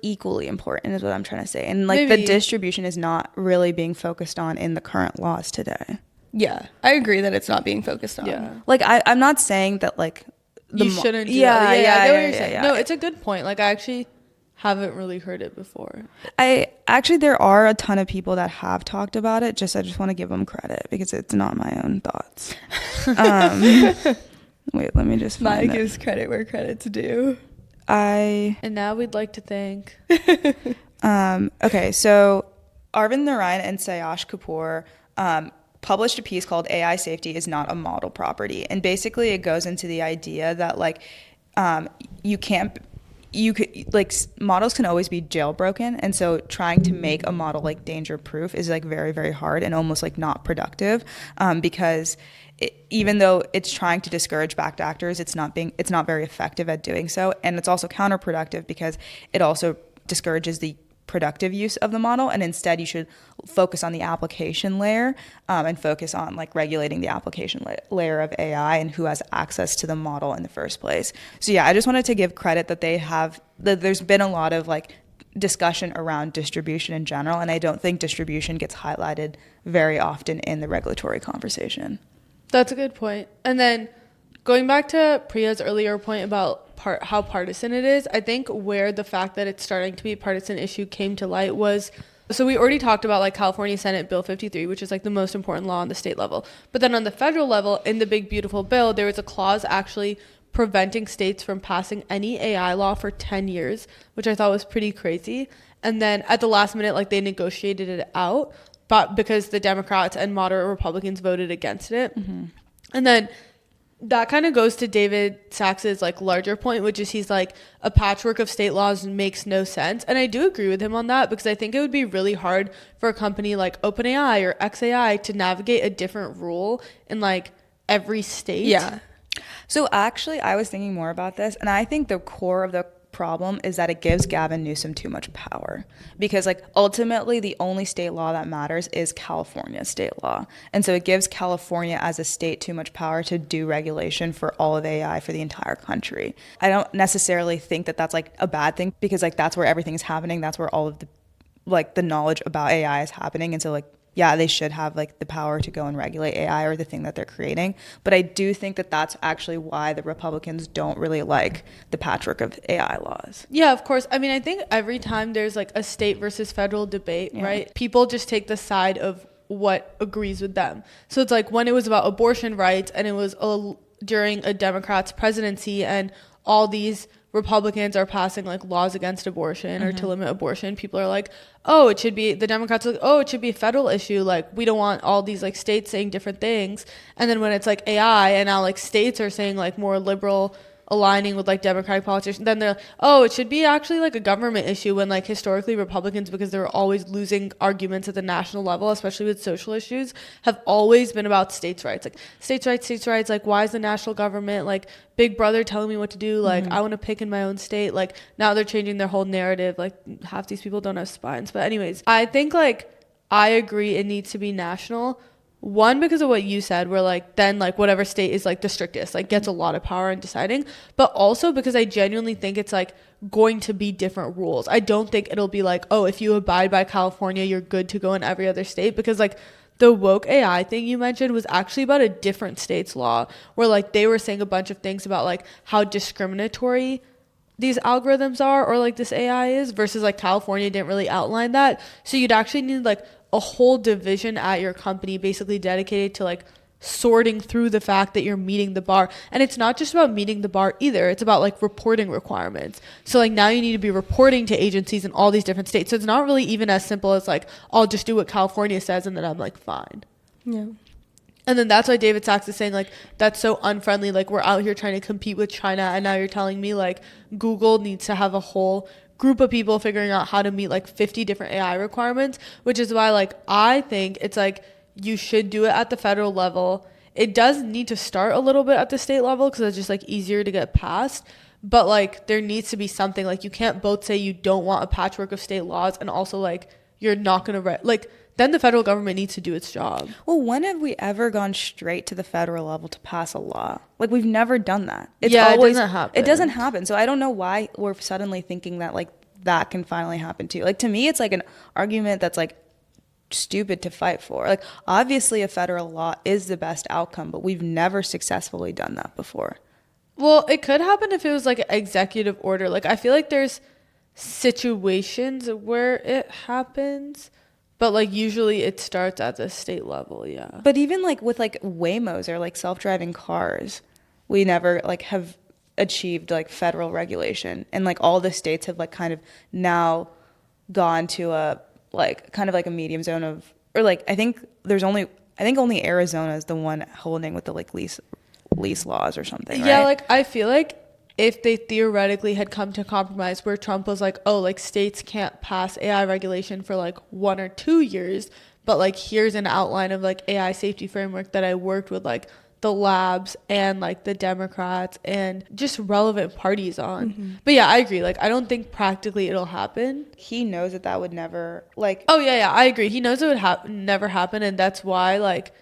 A: equally important is what I'm trying to say. And like the distribution is not really being focused on in the current laws today.
C: Yeah, I agree that it's not being focused on.
A: Yeah. Like I'm not saying that like
B: you shouldn't do that. I get what you're saying. No, it's a good point. Like I actually haven't really heard it before.
A: There are a ton of people that have talked about it. I just want to give them credit because it's not my own thoughts. Wait, let me just find
C: Maya gives credit where credit's due.
B: And now we'd like to thank
A: okay, so Arvind Narayan and Sayash Kapoor published a piece called AI Safety is Not a Model Property. And basically it goes into the idea that like models can always be jailbroken, and so trying to make a model like danger proof is like very, very hard and almost like not productive, because even though it's trying to discourage bad actors, it's not very effective at doing so, and it's also counterproductive because it also discourages the productive use of the model, and instead you should focus on the application layer, and focus on like regulating the application layer of AI and who has access to the model in the first place. So yeah, I just wanted to give credit that there's been a lot of like discussion around distribution in general, and I don't think distribution gets highlighted very often in the regulatory conversation.
B: That's a good point. And then going back to Priya's earlier point about how partisan it is, I think where the fact that it's starting to be a partisan issue came to light was, so we already talked about like California Senate Bill 53, which is like the most important law on the state level. But then on the federal level, in the big beautiful bill, there was a clause actually preventing states from passing any AI law for 10 years, which I thought was pretty crazy. And then at the last minute, like they negotiated it out, but because the Democrats and moderate Republicans voted against it. Mm-hmm. And then that kind of goes to David Sachs's like larger point, which is he's like, a patchwork of state laws makes no sense. And I do agree with him on that, because I think it would be really hard for a company like OpenAI or XAI to navigate a different rule in like every state.
A: Yeah. So actually I was thinking more about this, and I think the core of the problem is that it gives Gavin Newsom too much power, because like ultimately the only state law that matters is California state law, and so it gives California as a state too much power to do regulation for all of AI for the entire country. I don't necessarily think that that's like a bad thing, because like that's where everything is happening, that's where all of the like the knowledge about AI is happening, and so like yeah, they should have like the power to go and regulate AI or the thing that they're creating. But I do think that that's actually why the Republicans don't really like the patchwork of AI laws.
B: Yeah, of course. I mean, I think every time there's like a state versus federal debate, right? People just take the side of what agrees with them. So it's like when it was about abortion rights, and it was during a Democrat's presidency, and all these Republicans are passing like laws against abortion or to limit abortion, people are like, oh, it should be, the Democrats are like, oh, it should be a federal issue, like we don't want all these like states saying different things. And then when it's like AI, and now like states are saying like more liberal aligning with like Democratic politicians, then they're like, oh, it should be actually like a government issue, when like historically Republicans, because they're always losing arguments at the national level, especially with social issues, have always been about states' rights. Like states' rights, like why is the national government like big brother telling me what to do? Like I want to pick in my own state. Like now they're changing their whole narrative. Like half these people don't have spines. But anyways, I think like I agree it needs to be national. One, because of what you said, where like then like whatever state is like the strictest like gets a lot of power in deciding, but also because I genuinely think it's like going to be different rules. I don't think it'll be like, oh, if you abide by California, you're good to go in every other state, because like the woke AI thing you mentioned was actually about a different state's law, where like they were saying a bunch of things about like how discriminatory these algorithms are, or like this AI is, versus like California didn't really outline that. So you'd actually need like a whole division at your company basically dedicated to like sorting through the fact that you're meeting the bar. And it's not just about meeting the bar either, it's about like reporting requirements. So like now you need to be reporting to agencies in all these different states. So it's not really even as simple as like, I'll just do what California says and then I'm like fine.
C: Yeah.
B: And then that's why David Sachs is saying like, that's so unfriendly, like we're out here trying to compete with China, and now you're telling me like Google needs to have a whole group of people figuring out how to meet like 50 different AI requirements, which is why like I think it's like you should do it at the federal level. It does need to start a little bit at the state level because it's just like easier to get past, but like there needs to be something. Like you can't both say you don't want a patchwork of state laws and also like you're not going to like then the federal government needs to do its job.
A: Well, when have we ever gone straight to the federal level to pass a law? Like we've never done that.
B: It doesn't happen.
A: It doesn't happen. So I don't know why we're suddenly thinking that like that can finally happen too. Like to me, it's like an argument that's like stupid to fight for. Like obviously a federal law is the best outcome, but we've never successfully done that before.
B: Well, it could happen if it was like an executive order. Like I feel like there's situations where it happens, but like usually it starts at the state level. Yeah.
A: But even like with like Waymos or like self-driving cars, we never like have achieved like federal regulation, and like all the states have like kind of now gone to a like kind of like a medium zone of, or like I think only Arizona is the one holding with the like lease laws or something, right?
B: Yeah, like I feel like if they theoretically had come to compromise where Trump was like, oh, like states can't pass AI regulation for like 1 or 2 years, but like here's an outline of like AI safety framework that I worked with like the labs and like the Democrats and just relevant parties on. Mm-hmm. But yeah, I agree. Like I don't think practically it'll happen.
A: He knows that would never like.
B: Oh yeah, I agree. He knows it would never happen, and that's why like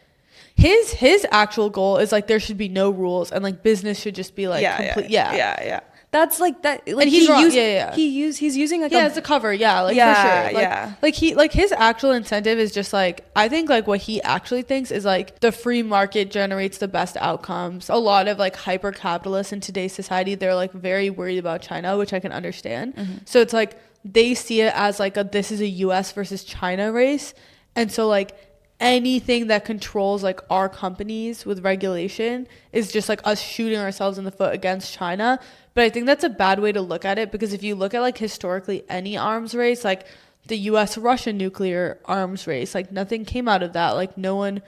B: his actual goal is like there should be no rules and like business should just be like complete. Yeah.
A: That's like that. Like
B: and he's wrong.
A: He's using like
B: it's a cover. Yeah, like for sure.
A: Like,
B: like his actual incentive is just like, I think like what he actually thinks is like the free market generates the best outcomes. A lot of like hyper capitalists in today's society, they're like very worried about China, which I can understand. Mm-hmm. So it's like they see it as like this is a US versus China race, and so like anything that controls like our companies with regulation is just like us shooting ourselves in the foot against China. But I think that's a bad way to look at it, because if you look at like historically any arms race, like the US-Russia nuclear arms race, like nothing came out of that. Like no one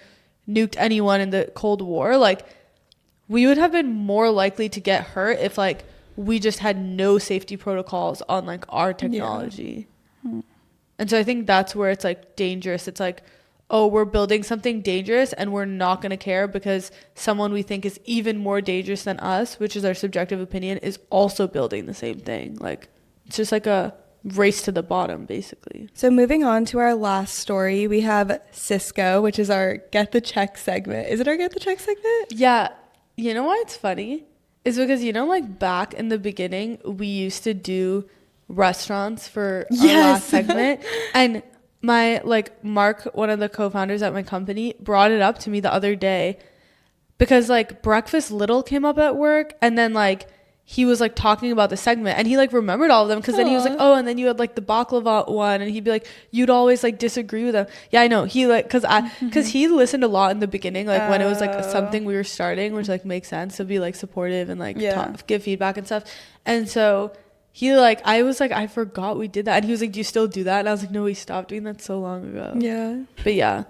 B: nuked anyone in the Cold War. Like we would have been more likely to get hurt if like we just had no safety protocols on like our technology. Yeah. And so I think that's where it's like dangerous. It's like, oh, we're building something dangerous and we're not going to care because someone we think is even more dangerous than us, which is our subjective opinion, is also building the same thing. Like it's just like a race to the bottom, basically.
C: So moving on to our last story, we have Sysco, which is our Get the Check segment. Is it our Get the Check segment?
B: Yeah. You know why it's funny? Is because, you know, like back in the beginning, we used to do restaurants for our last segment. And my like Mark, one of the co-founders at my company, brought it up to me the other day because like Breakfast Little came up at work, and then like he was like talking about the segment and he like remembered all of them, because then he was like, oh, and then you had like the baklava one, and he'd be like, you'd always like disagree with them. Yeah, I know. He like because he listened a lot in the beginning, like when it was like something we were starting, which like makes sense to be like supportive and like give feedback and stuff. And so he like, I was like, I forgot we did that. And he was like, do you still do that? And I was like, no, we stopped doing that so long ago.
C: Yeah.
B: But yeah.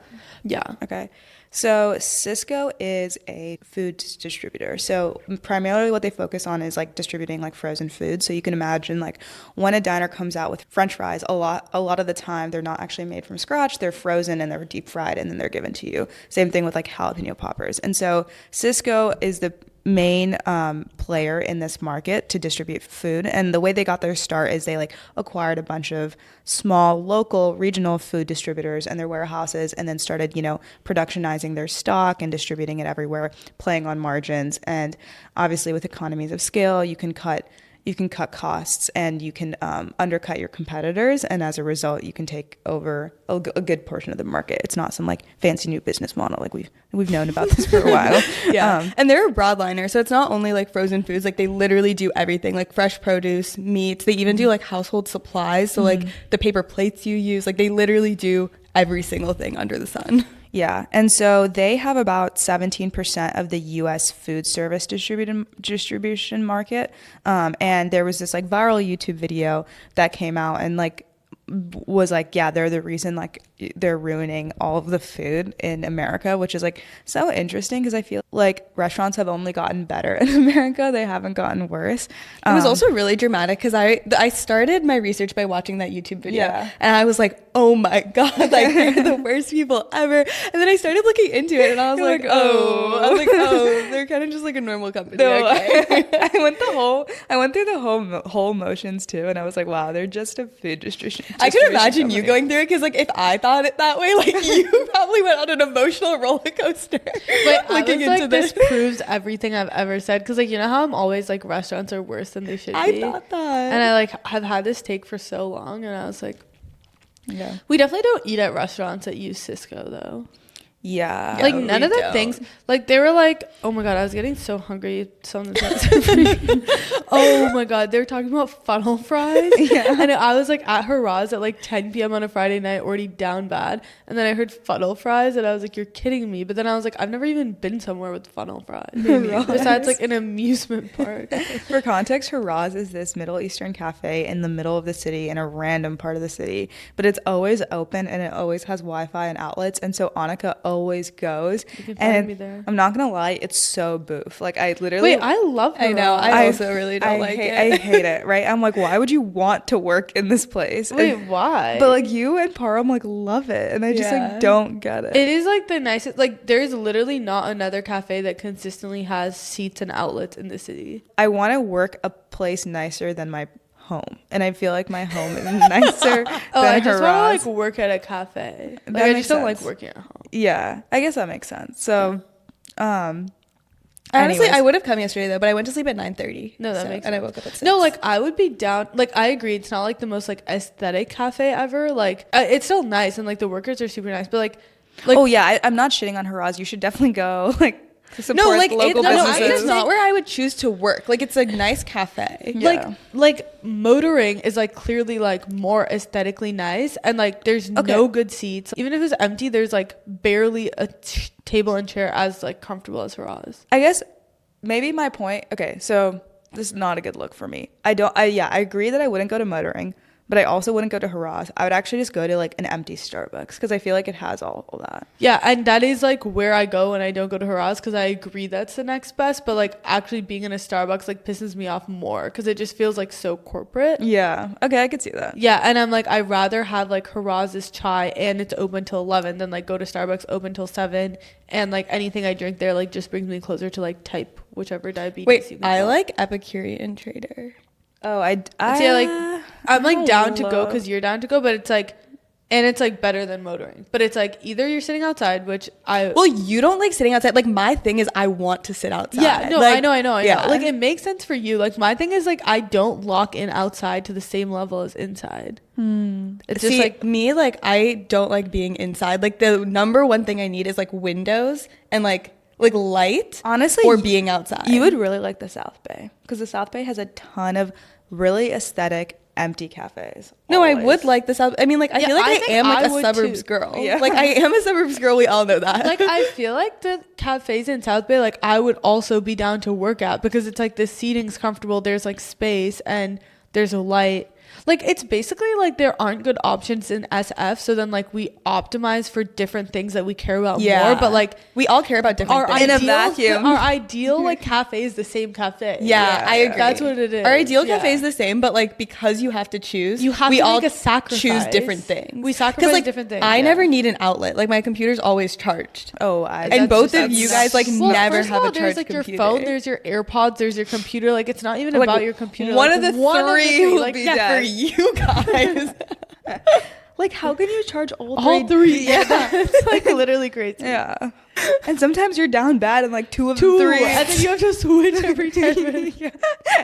A: Okay. So Sysco is a food distributor. So primarily what they focus on is like distributing like frozen food. So you can imagine like when a diner comes out with French fries, a lot of the time they're not actually made from scratch. They're frozen and they're deep fried and then they're given to you. Same thing with like jalapeno poppers. And so Sysco is the main player in this market to distribute food, and the way they got their start is they like acquired a bunch of small local regional food distributors and their warehouses, and then started productionizing their stock and distributing it everywhere, playing on margins. And obviously with economies of scale, you can cut costs and you can undercut your competitors, and as a result you can take over a good portion of the market. It's not some like fancy new business model, like we've known about this for a while.
C: And they're a broadliner, so it's not only like frozen foods, like they literally do everything, like fresh produce, meats. They even do like household supplies, so like the paper plates you use, like they literally do every single thing under the sun.
A: Yeah, and so they have about 17% of the U.S. food service distribution market. And there was this like viral YouTube video that came out and like was like, yeah, they're the reason like they're ruining all of the food in America, which is like so interesting because I feel like restaurants have only gotten better in America. They haven't gotten worse.
C: It was also really dramatic because I started my research by watching that YouTube video, and I was like, oh my God, like they're the worst people ever. And then I started looking into it and I was like, oh, they're kind of just like a normal company.
A: No,
C: okay.
A: I went through the whole motions too, and I was like, wow, they're just a food distribution.
C: I could imagine you going through it because like if I thought it that way, like you probably went on an emotional roller coaster.
B: But looking into this proves everything I've ever said, because like, you know how I'm always like restaurants are worse than they should be.
C: I thought that,
B: and I like have had this take for so long, and I was like,
A: yeah,
B: we definitely don't eat at restaurants that use Sysco though.
A: Yeah,
B: like none of the things, like they were like, oh my God, I was getting so hungry. Oh my God, they were talking about funnel fries. And I was like at Haraz at like 10 p.m. on a Friday night, already down bad, and then I heard funnel fries and I was like, you're kidding me. But then I was like, I've never even been somewhere with funnel fries besides like an amusement park.
A: For context, Haraz is this Middle Eastern cafe in the middle of the city, in a random part of the city, but it's always open and it always has Wi-Fi and outlets, and so Anika always goes.
B: You can
A: and
B: find me there.
A: I'm not gonna lie, it's so boof. Like I literally
B: Wait, I love Haraz.
C: I know, I also really don't like it.
A: I hate it, right? I'm like, why would you want to work in this place?
B: Wait, why?
A: But like you and Param like love it, and I just like don't get it.
B: It is like the nicest, like there's literally not another cafe that consistently has seats and outlets in the city.
A: I want to work a place nicer than my home, and I feel like my home is nicer than
B: I just want
A: Haraz.
B: to like work at a cafe. Like
A: That
B: I
A: makes
B: just don't
A: sense.
B: like working at home.
A: Yeah, I guess that makes sense. So,
C: Honestly,
A: anyways.
C: I would have come yesterday though, but I went to sleep at 9:30.
B: No, that makes sense.
C: And I woke up at 6.
B: No, like I would be down. Like I agree, it's not like the most like aesthetic cafe ever. Like it's still nice and like the workers are super nice, but like
A: oh yeah, I'm not shitting on Haraz. You should definitely go like to support
C: no, like
A: local businesses.
C: it's not where I would choose to work. Like it's a nice cafe.
A: Yeah.
B: like motoring is like clearly like more aesthetically nice, and like there's no good seats. Even if it's empty, there's like barely a table and chair as like comfortable as Haraz.
A: I guess maybe my point. Okay, so this is not a good look for me. I agree that I wouldn't go to motoring, but I also wouldn't go to Haraz. I would actually just go to like an empty Starbucks because I feel like it has all that.
B: Yeah, and that is like where I go when I don't go to Haraz, because I agree that's the next best. But like actually being in a Starbucks like pisses me off more because it just feels like so corporate.
A: Yeah. Okay, I could see that.
B: Yeah, and I'm like, I'd rather have like Haraz's chai and it's open till 11 than like go to Starbucks open till 7, and like anything I drink there like just brings me closer to like type whichever diabetes.
C: Wait, I like Epicurean Trader.
A: Oh, I
B: see, like I'm like down to go because you're down to go, but it's like, and it's like better than motoring, but it's like either you're sitting outside, which
C: well, you don't like sitting outside. Like my thing is I want to sit outside.
B: Yeah, no,
C: like,
B: I know. Like it makes sense for you. Like my thing is like I don't lock in outside to the same level as inside. It's just like
C: me, like I don't like being inside. Like the number one thing I need is like windows and like light,
A: honestly,
C: or being outside.
A: You would really like the South Bay because the South Bay has a ton of really aesthetic empty cafes.
C: No,
A: always.
C: I would like the South. I mean, like I feel like I am like a suburbs girl.
A: Yeah.
C: Like I am a suburbs girl. We all know that.
B: like I feel like the cafes in South Bay, like I would also be down to work at, because it's like the seating's comfortable. There's like space, and there's a light. Like, it's basically like there aren't good options in SF, so then like we optimize for different things that we care about more, but like
C: we all care about different things.
A: In a vacuum.
B: Our ideal like cafe is the same cafe.
C: Yeah, I agree.
B: That's what it is.
C: Our ideal cafe is the same, but like because you have to choose,
B: we
C: all
B: make a sacrifice.
C: choose different things.
B: We sacrifice
C: like,
B: different things.
C: I never need an outlet. Like, my computer's always charged.
A: Oh,
C: and both of you guys like never have a charged
B: there's like
C: computer.
B: your phone, there's your AirPods, there's your computer. Like, it's not even
C: like,
B: about your computer.
C: One
B: like,
C: of the three will
B: like,
C: be for you guys.
A: Like, how can you charge all
B: three? Yeah, that's like literally crazy.
A: Yeah. And sometimes you're down bad in like two of the three.
B: And then you have to switch every 10 minutes.
A: Yeah.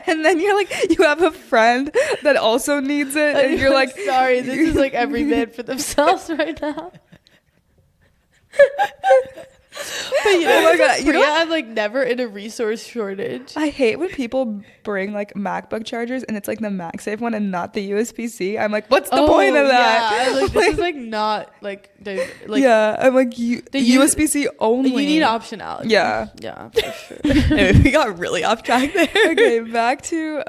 A: And then you're like, you have a friend that also needs it. And you're like,
B: sorry, this is like every man for themselves right now. But you know,
A: oh my God, you know,
B: I'm like never in a resource shortage.
A: I hate when people bring like MacBook chargers and it's like the MagSafe one and not the USB-C. I'm like, what's the point of that?
B: Yeah, like, this is like not like
A: yeah, I'm like the USB-C only.
B: You need optionality.
A: Yeah,
B: for sure.
C: Anyway, we got really off track there.
A: Okay, back to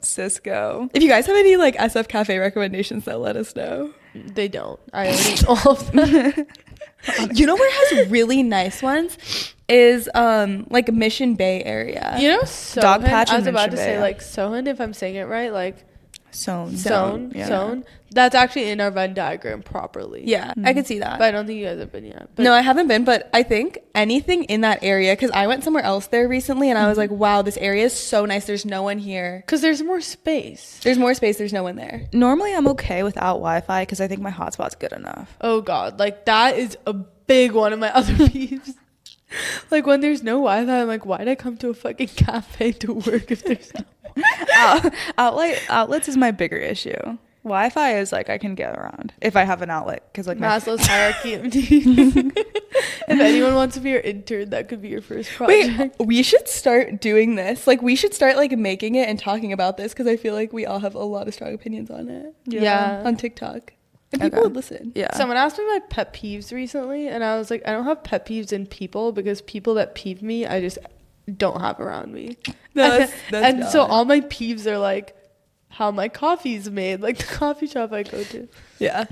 A: Sysco.
C: If you guys have any like SF cafe recommendations, though, let us know.
B: They don't. I already know all of them.
C: You know where it has really nice ones is like Mission Bay area.
B: You know, Sohan,
A: Dog Patch.
B: I was about
A: to
B: say like Sohan, if I'm saying it right, like
A: Sohan.
B: That's actually in our Venn diagram properly.
C: Yeah, I could see that.
B: But I don't think you guys have been yet. But
C: no, I haven't been, but I think anything in that area, because I went somewhere else there recently and I was like, wow, this area is so nice. There's no one here.
B: Because there's more space.
C: There's more space. There's no one there.
A: Normally, I'm okay without Wi-Fi because I think my hotspot's good enough.
B: Oh God, like that is a big one of my other peeves. Like when there's no Wi-Fi, I'm like, why'd I come to a fucking cafe to work if there's no
A: outlets is my bigger issue. Wi-Fi is like I can get around if I have an outlet because like
B: Maslow's hierarchy of needs. If anyone wants to be your intern, that could be your first project.
C: Wait, we should start doing this. Like, we should start like making it and talking about this because I feel like we all have a lot of strong opinions on it.
B: Yeah.
C: On TikTok. And people would listen.
A: Yeah.
B: Someone asked me my pet peeves recently, and I was like, I don't have pet peeves in people because people that peeve me, I just don't have around me.
C: No, that's
B: so all my peeves are like how my coffee's made, like the coffee shop I go to.
C: Yeah.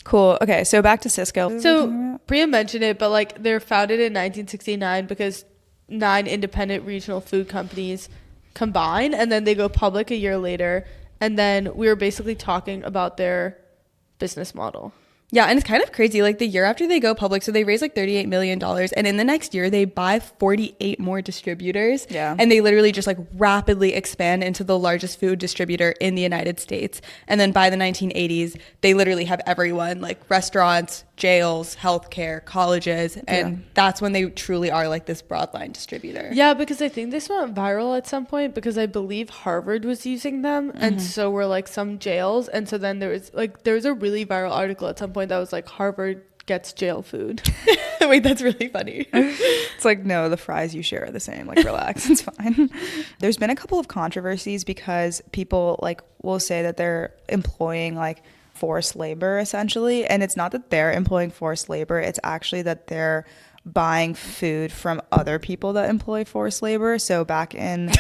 A: Cool. Okay, so back to Sysco.
B: So Priya mentioned it, but like they're founded in 1969 because 9 independent regional food companies combine, and then they go public a year later. And then we were basically talking about their business model.
C: Yeah, and it's kind of crazy. Like, the year after they go public, so they raise like $38 million, and in the next year they buy 48 more distributors.
A: Yeah.
C: And they literally just like rapidly expand into the largest food distributor in the United States. And then by the 1980s, they literally have everyone, like restaurants, jails, healthcare, colleges, and that's when they truly are like this broadline distributor.
B: Yeah, because I think this went viral at some point because I believe Harvard was using them, and so were like some jails. And so then there was a really viral article at some point that was like Harvard gets jail food.
C: Wait, that's really funny.
A: It's like, no, the fries you share are the same. Like, relax, it's fine. There's been a couple of controversies because people like will say that they're employing like forced labor essentially, and it's not that they're employing forced labor, it's actually that they're buying food from other people that employ forced labor. So back in
B: that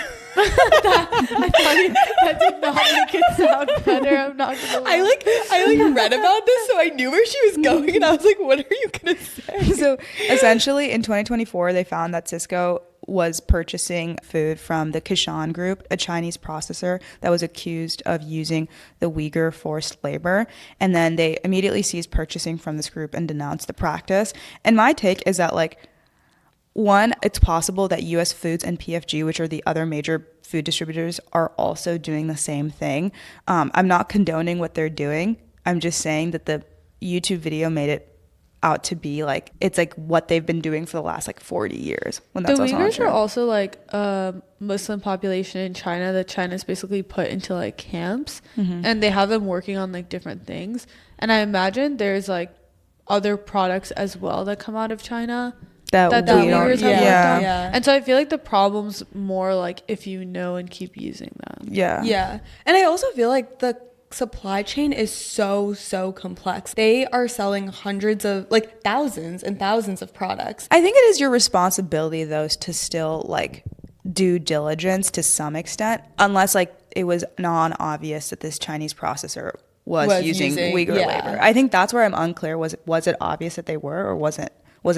B: did not make it sound better. I'm not gonna lie.
C: I read about this, so I knew where she was going, and I was like, what are you gonna say?
A: So essentially in 2024 they found that Sysco was purchasing food from the Kishan Group, a Chinese processor that was accused of using the Uyghur forced labor. And then they immediately ceased purchasing from this group and denounced the practice. And my take is that, like, one, it's possible that US Foods and PFG, which are the other major food distributors, are also doing the same thing. I'm not condoning what they're doing. I'm just saying that the YouTube video made it out to be like it's like what they've been doing for the last like 40 years when that's
B: the
A: also not
B: Uyghurs
A: true.
B: are also like a Muslim population in China that China's basically put into like camps, and they have them working on like different things, and I imagine there's like other products as well that come out of China that the Uyghurs have worked on.
C: Yeah.
B: And so I feel like the problem's more like if you know and keep using them.
C: Yeah. And I also feel like the supply chain is so complex. They are selling hundreds of like thousands and thousands of products.
A: I think it is your responsibility though to still like due diligence to some extent, unless like it was non-obvious that this Chinese processor was using Uyghur
C: yeah.
A: labor. I think that's where I'm unclear. Was it obvious that they were, or was it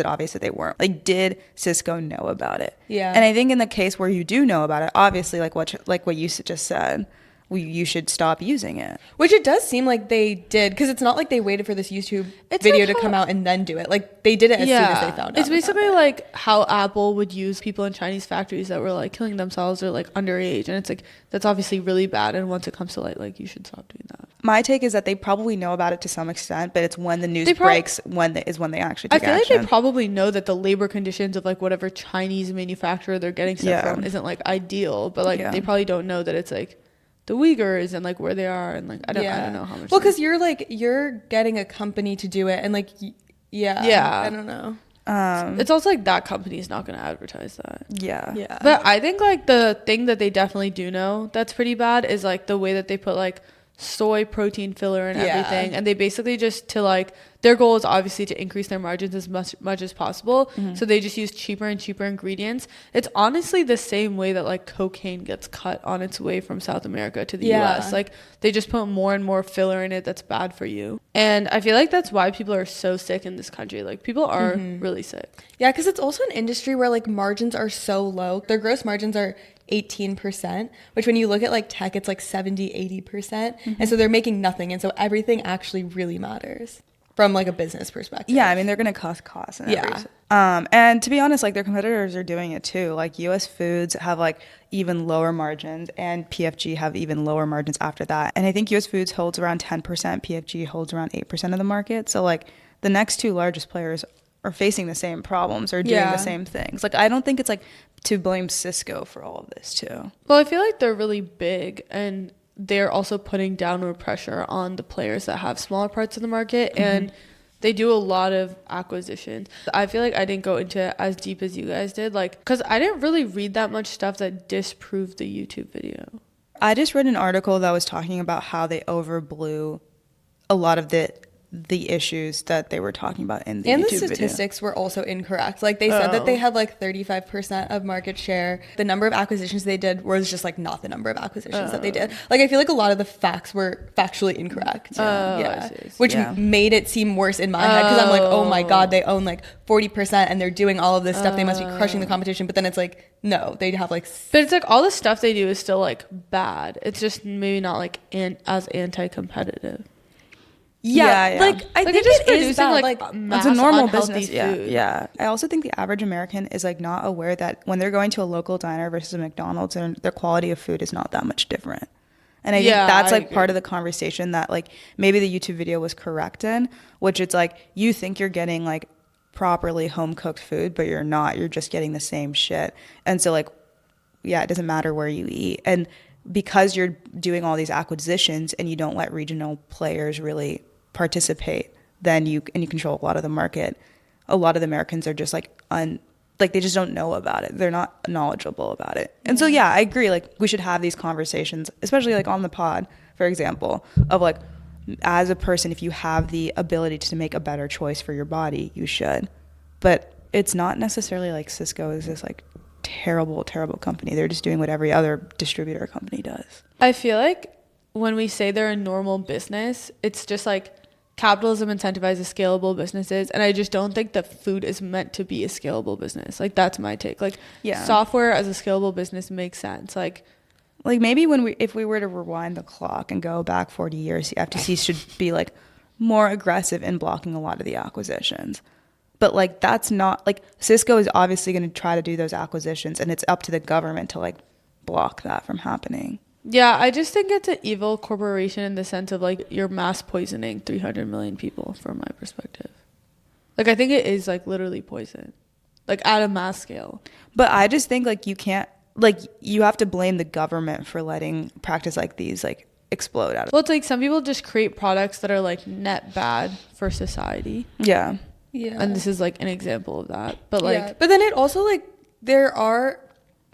A: obvious that they weren't? Like, did Sysco know about it?
C: Yeah.
A: And I think in the case where you do know about it, obviously, like what you just said, you should stop using it.
C: Which it does seem like they did, because it's not like they waited for this YouTube video to come out and then do it. Like, they did it as soon as they found out.
B: It's basically like how Apple would use people in Chinese factories that were like killing themselves or like underage, and it's like that's obviously really bad. And once it comes to light, like you should stop doing that.
A: My take is that they probably know about it to some extent, but it's when the news breaks when they actually take action.
B: I feel like they probably know that the labor conditions of like whatever Chinese manufacturer they're getting stuff from isn't like ideal, but like they probably don't know that it's like the Uyghurs and like where they are, and like I don't know how much.
C: Well, because you're getting a company to do it, and like I don't know.
B: It's also like that company is not going to advertise that.
C: Yeah.
B: But I think like the thing that they definitely do know that's pretty bad is like the way that they put like soy protein filler and everything, and they basically just to like their goal is obviously to increase their margins as much as possible, so they just use cheaper and cheaper ingredients. It's honestly the same way that like cocaine gets cut on its way from South America to the US. Like they just put more and more filler in it that's bad for you, and I feel like that's why people are so sick in this country. Like people are really sick.
C: Yeah, because it's also an industry where like margins are so low. Their gross margins are 18%, which when you look at like tech, it's like 70-80%. And so they're making nothing. And so everything actually really matters from like a business perspective.
A: Yeah, I mean, they're going to cut costs and everything. And to be honest, like their competitors are doing it too. Like US Foods have like even lower margins, and PFG have even lower margins after that. And I think US Foods holds around 10%, PFG holds around 8% of the market. So like the next two largest players are facing the same problems or doing the same things. Like, I don't think it's like to blame Sysco for all of this too.
B: Well, I feel like they're really big, and they're also putting downward pressure on the players that have smaller parts of the market, and they do a lot of acquisitions. I feel like I didn't go into it as deep as you guys did, like, because I didn't really read that much stuff that disproved the YouTube video.
A: I just read an article that was talking about how they overblew a lot of the issues that they were talking about in the YouTube video.
C: And the statistics were also incorrect. Like they said that they had like 35% of market share. The number of acquisitions they did was just like not the number of acquisitions that they did. Like I feel like a lot of the facts were factually incorrect. Which made it seem worse in my head, because I'm like, oh my God, they own like 40% and they're doing all of this stuff. They must be crushing the competition. But then it's like, no, they have like...
B: But it's like all the stuff they do is still like bad. It's just maybe not like as anti-competitive.
C: Like I think it is bad. Like
A: it's a normal business. Yeah. I also think the average American is like not aware that when they're going to a local diner versus a McDonald's, their quality of food is not that much different. And I think that's like part of the conversation that like maybe the YouTube video was correct in, which it's like you think you're getting like properly home cooked food, but you're not. You're just getting the same shit. And so like, it doesn't matter where you eat. And because you're doing all these acquisitions and you don't let regional players really participate, then you control a lot of the market. A lot of the Americans are just like they just don't know about it. They're not knowledgeable about it. And so I agree, like we should have these conversations, especially like on the pod, for example, of like as a person, if you have the ability to make a better choice for your body, you should. But it's not necessarily like Sysco is this like terrible company. They're just doing what every other distributor company does.
B: I feel like when we say they're a normal business, it's just like capitalism incentivizes scalable businesses, and I just don't think that food is meant to be a scalable business. Like that's my take. Like software as a scalable business makes sense. Like
A: maybe if we were to rewind the clock and go back 40 years, the FTC should be like more aggressive in blocking a lot of the acquisitions. But like that's not like Sysco is obviously going to try to do those acquisitions, and it's up to the government to like block that from happening.
B: Yeah, I just think it's an evil corporation in the sense of like you're mass poisoning 300 million people from my perspective. Like I think it is like literally poison, like at a mass scale.
A: But I just think like you can't, like you have to blame the government for letting practice like these like explode out of.
B: Well, it's like some people just create products that are like net bad for society.
A: Yeah.
B: And this is like an example of that. But like,
C: but then it also like there are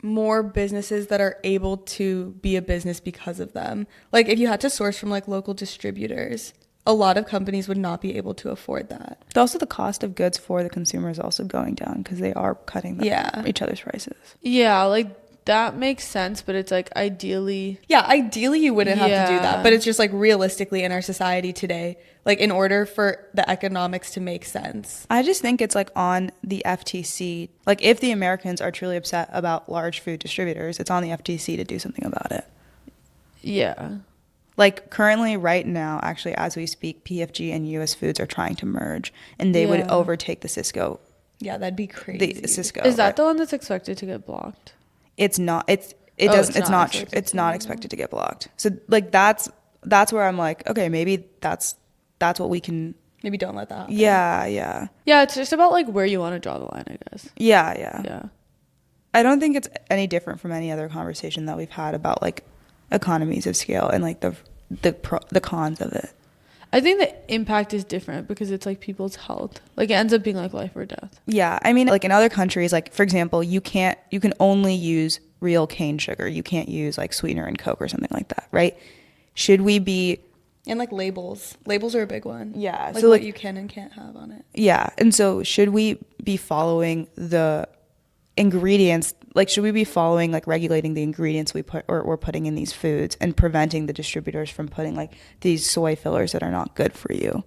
C: more businesses that are able to be a business because of them. Like if you had to source from like local distributors, a lot of companies would not be able to afford that.
A: But also the cost of goods for the consumer is also going down because they are cutting each other's prices.
B: Yeah, like that makes sense, but it's like ideally
C: you wouldn't have to do that, but it's just like realistically in our society today, like in order for the economics to make sense.
A: I just think it's like on the FTC. Like if the Americans are truly upset about large food distributors, it's on the FTC to do something about it.
B: Yeah.
A: Like currently right now, actually as we speak, PFG and US Foods are trying to merge and they would overtake the Sysco.
C: Yeah, that'd be crazy.
A: The Sysco.
B: Is that the one that's expected to get blocked?
A: It's not. It's not expected to get blocked. So like that's where I'm like, okay, maybe that's what we can.
C: Maybe don't let that happen.
A: Yeah.
B: Yeah, it's just about like where you want to draw the line, I guess.
A: Yeah. I don't think it's any different from any other conversation that we've had about like economies of scale and like the cons of it.
B: I think the impact is different because it's like people's health. Like it ends up being like life or death.
A: Yeah, I mean, like in other countries, like for example, you can only use real cane sugar. You can't use like sweetener and Coke or something like that, right? Should we be?
C: And like labels are a big one.
A: Yeah,
C: like
A: so
C: what
A: like
C: you can and can't have on it.
A: Yeah, and so should we be following the ingredients? Like should we be following like regulating the ingredients we put or we're putting in these foods and preventing the distributors from putting like these soy fillers that are not good for you,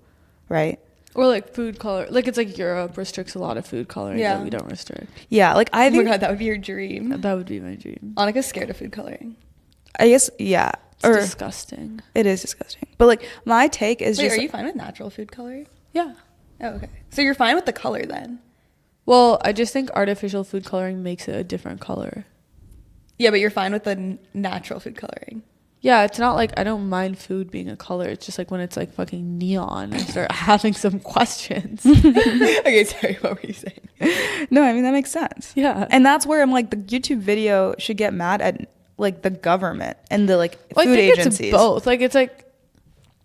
A: right?
B: Or like food color. Like it's like Europe restricts a lot of food coloring that we don't restrict.
A: Yeah, like I think
C: oh my god, that would be your dream.
B: That would be my dream.
C: Anika's scared of food coloring.
A: I guess yeah.
B: It's disgusting.
A: It is disgusting. But like my take is
C: are you fine with natural food coloring?
B: Yeah.
C: Oh, okay. So you're fine with the color then?
B: Well, I just think artificial food coloring makes it a different color.
C: Yeah, but you're fine with the natural food coloring.
B: Yeah, it's not like I don't mind food being a color. It's just like when it's like fucking neon, I start having some questions.
C: Okay, sorry, what were you saying?
A: No, I mean that makes sense.
B: Yeah.
A: And that's where I'm like the YouTube video should get mad at like the government and the like
B: Well,
A: food
B: I think
A: agencies.
B: It's both. Like it's like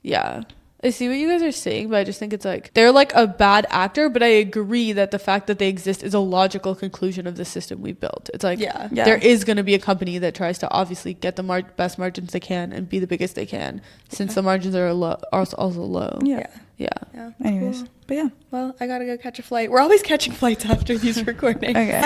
B: yeah. I see what you guys are saying, but I just think it's like they're like a bad actor, but I agree that the fact that they exist is a logical conclusion of the system we built. It's like there is going to be a company that tries to obviously get the best margins they can and be the biggest they can, since the margins are also low.
A: Yeah.
B: Yeah.
A: Anyways,
C: Cool.
A: but yeah.
C: Well, I gotta go catch a flight. We're always catching flights after these recordings.
A: Okay.